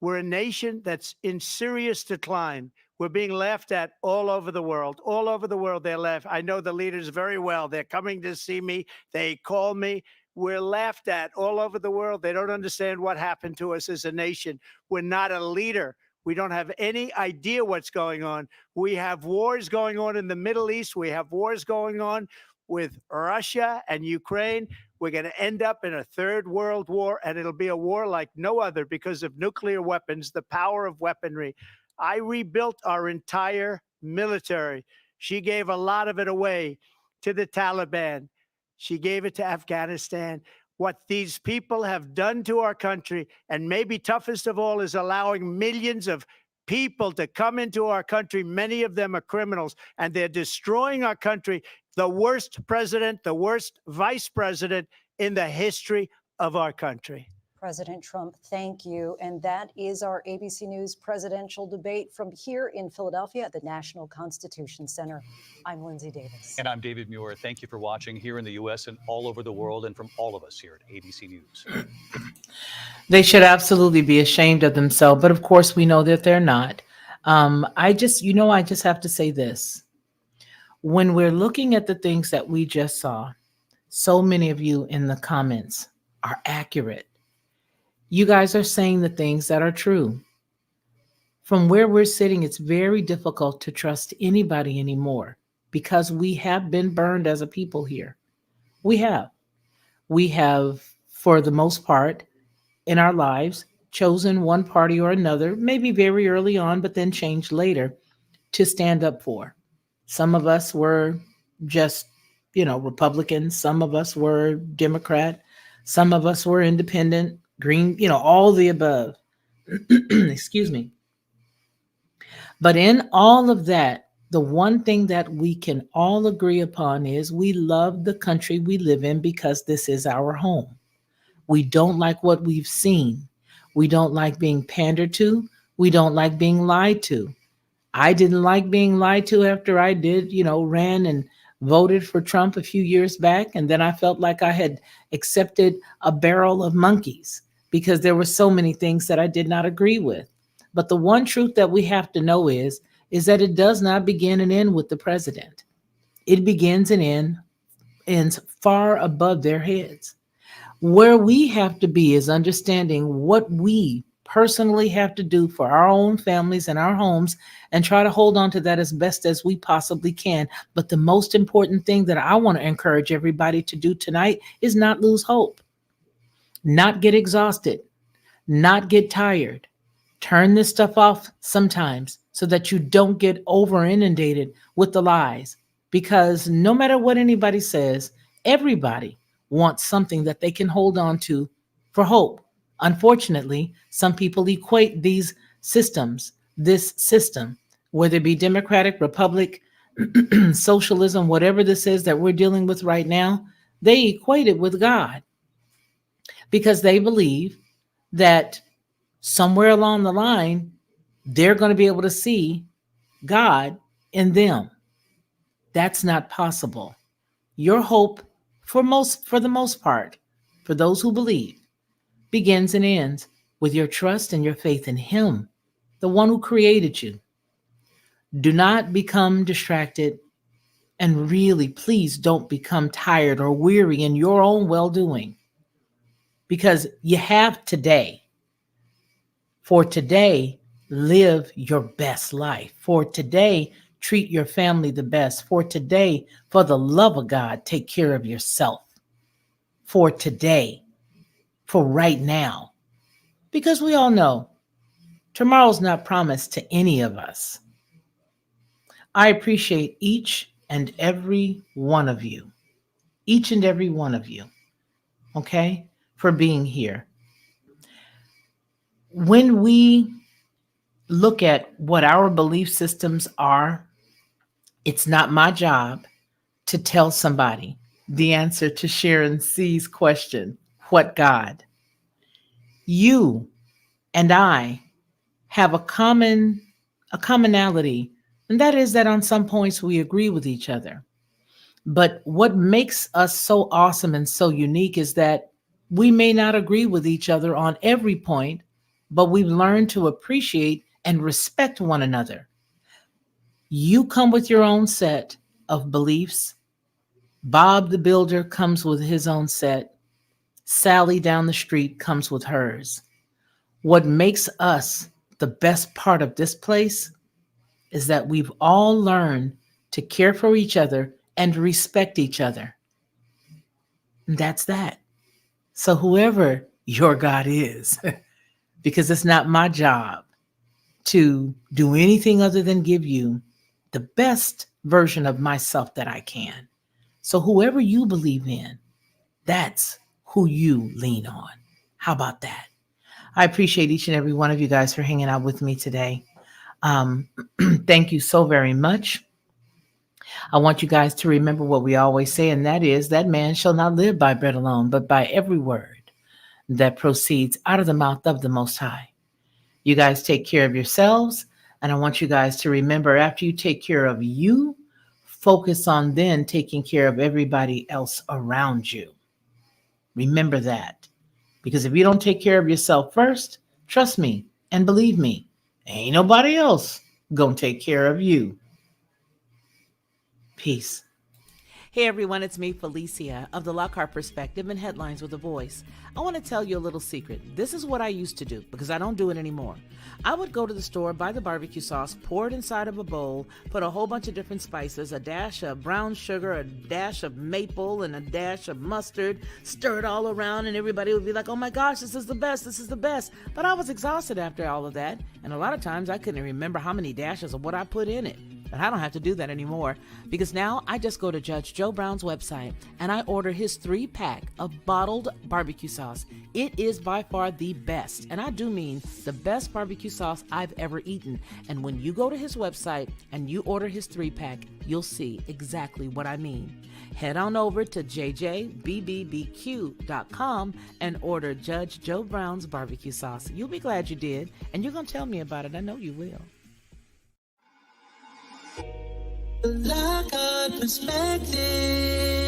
We're a nation that's in serious decline. We're being laughed at all over the world. All over the world, they're laughed. I know the leaders very well. They're coming to see me. They call me. We're laughed at all over the world. They don't understand what happened to us as a nation. We're not a leader. We don't have any idea what's going on. We have wars going on in the Middle East. We have wars going on with Russia and Ukraine. We're going to end up in a third world war, and it'll be a war like no other because of nuclear weapons, the power of weaponry. I rebuilt our entire military. She gave a lot of it away to the Taliban. She gave it to Afghanistan. What these people have done to our country, and maybe toughest of all, is allowing millions of people to come into our country. Many of them are criminals, and they're destroying our country. The worst president, the worst vice president in the history of our country. President Trump, thank you. And that is our ABC News presidential debate from here in Philadelphia at the National Constitution Center. I'm Lindsay Davis. And I'm David Muir. Thank you for watching here in the U.S. and all over the world, and from all of us here at ABC News. They should absolutely be ashamed of themselves, but of course we know that they're not. I just have to say this. When we're looking at the things that we just saw, so many of you in the comments are accurate. You guys are saying the things that are true. From where we're sitting, it's very difficult to trust anybody anymore because we have been burned as a people here. We have. We have, for the most part, in our lives, chosen one party or another, maybe very early on, but then changed later, to stand up for. Some of us were just, Republicans. Some of us were Democrat. Some of us were independent, green, all the above. Excuse me. But in all of that, the one thing that we can all agree upon is we love the country we live in because this is our home. We don't like what we've seen. We don't like being pandered to. We don't like being lied to. I didn't like being lied to after I did, ran and voted for Trump a few years back. And then I felt like I had accepted a barrel of monkeys because there were so many things that I did not agree with. But the one truth that we have to know is that it does not begin and end with the president. It begins and ends far above their heads. Where we have to be is understanding what we personally have to do for our own families and our homes and try to hold on to that as best as we possibly can. But the most important thing that I want to encourage everybody to do tonight is not lose hope, not get exhausted, not get tired. Turn this stuff off sometimes so that you don't get over inundated with the lies. Because no matter what anybody says, everybody wants something that they can hold on to for hope. Unfortunately, some people equate these systems, this system, whether it be Democratic, Republic, socialism, whatever this is that we're dealing with right now, they equate it with God because they believe that somewhere along the line, they're going to be able to see God in them. That's not possible. Your hope, for the most part, for those who believe, begins and ends with your trust and your faith in Him, the one who created you. Do not become distracted, and really, please don't become tired or weary in your own well-doing, because you have today. For today, live your best life. For today, treat your family the best. For today, for the love of God, take care of yourself. For today, for right now. Because we all know tomorrow's not promised to any of us. I appreciate each and every one of you. Each and every one of you. Okay? For being here. When we look at what our belief systems are, it's not my job to tell somebody the answer to Sharon C's question, what God? You and I have a commonality, and that is that on some points we agree with each other. But what makes us so awesome and so unique is that we may not agree with each other on every point, but we've learned to appreciate and respect one another. You come with your own set of beliefs. Bob the builder comes with his own set. Sally down the street comes with hers. What makes us the best part of this place is that we've all learned to care for each other and respect each other. And that's that. So whoever your God is, because it's not my job to do anything other than give you the best version of myself that I can. So whoever you believe in, that's who you lean on. How about that? I appreciate each and every one of you guys for hanging out with me today. Thank you so very much. I want you guys to remember what we always say, and that is that man shall not live by bread alone, but by every word that proceeds out of the mouth of the Most High. You guys take care of yourselves, and I want you guys to remember, after you take care of you, focus on then taking care of everybody else around you. Remember that. Because if you don't take care of yourself first, trust me and believe me, ain't nobody else gonna take care of you. Peace. Hey everyone, it's me, Felicia, of the Lockhart Perspective and Headlines with a Voice. I want to tell you a little secret. This is what I used to do, because I don't do it anymore. I would go to the store, buy the barbecue sauce, pour it inside of a bowl, put a whole bunch of different spices, a dash of brown sugar, a dash of maple, and a dash of mustard, stir it all around, and everybody would be like, oh my gosh, this is the best, this is the best. But I was exhausted after all of that, and a lot of times I couldn't remember how many dashes of what I put in it. But I don't have to do that anymore, because now I just go to Judge Joe Brown's website and I order his 3-pack of bottled barbecue sauce. It is by far the best, and I do mean the best barbecue sauce I've ever eaten. And when you go to his website and you order his 3-pack, you'll see exactly what I mean. Head on over to jjbbbbq.com and order Judge Joe Brown's barbecue sauce. You'll be glad you did, and you're going to tell me about it. I know you will. Lockhart Perspective.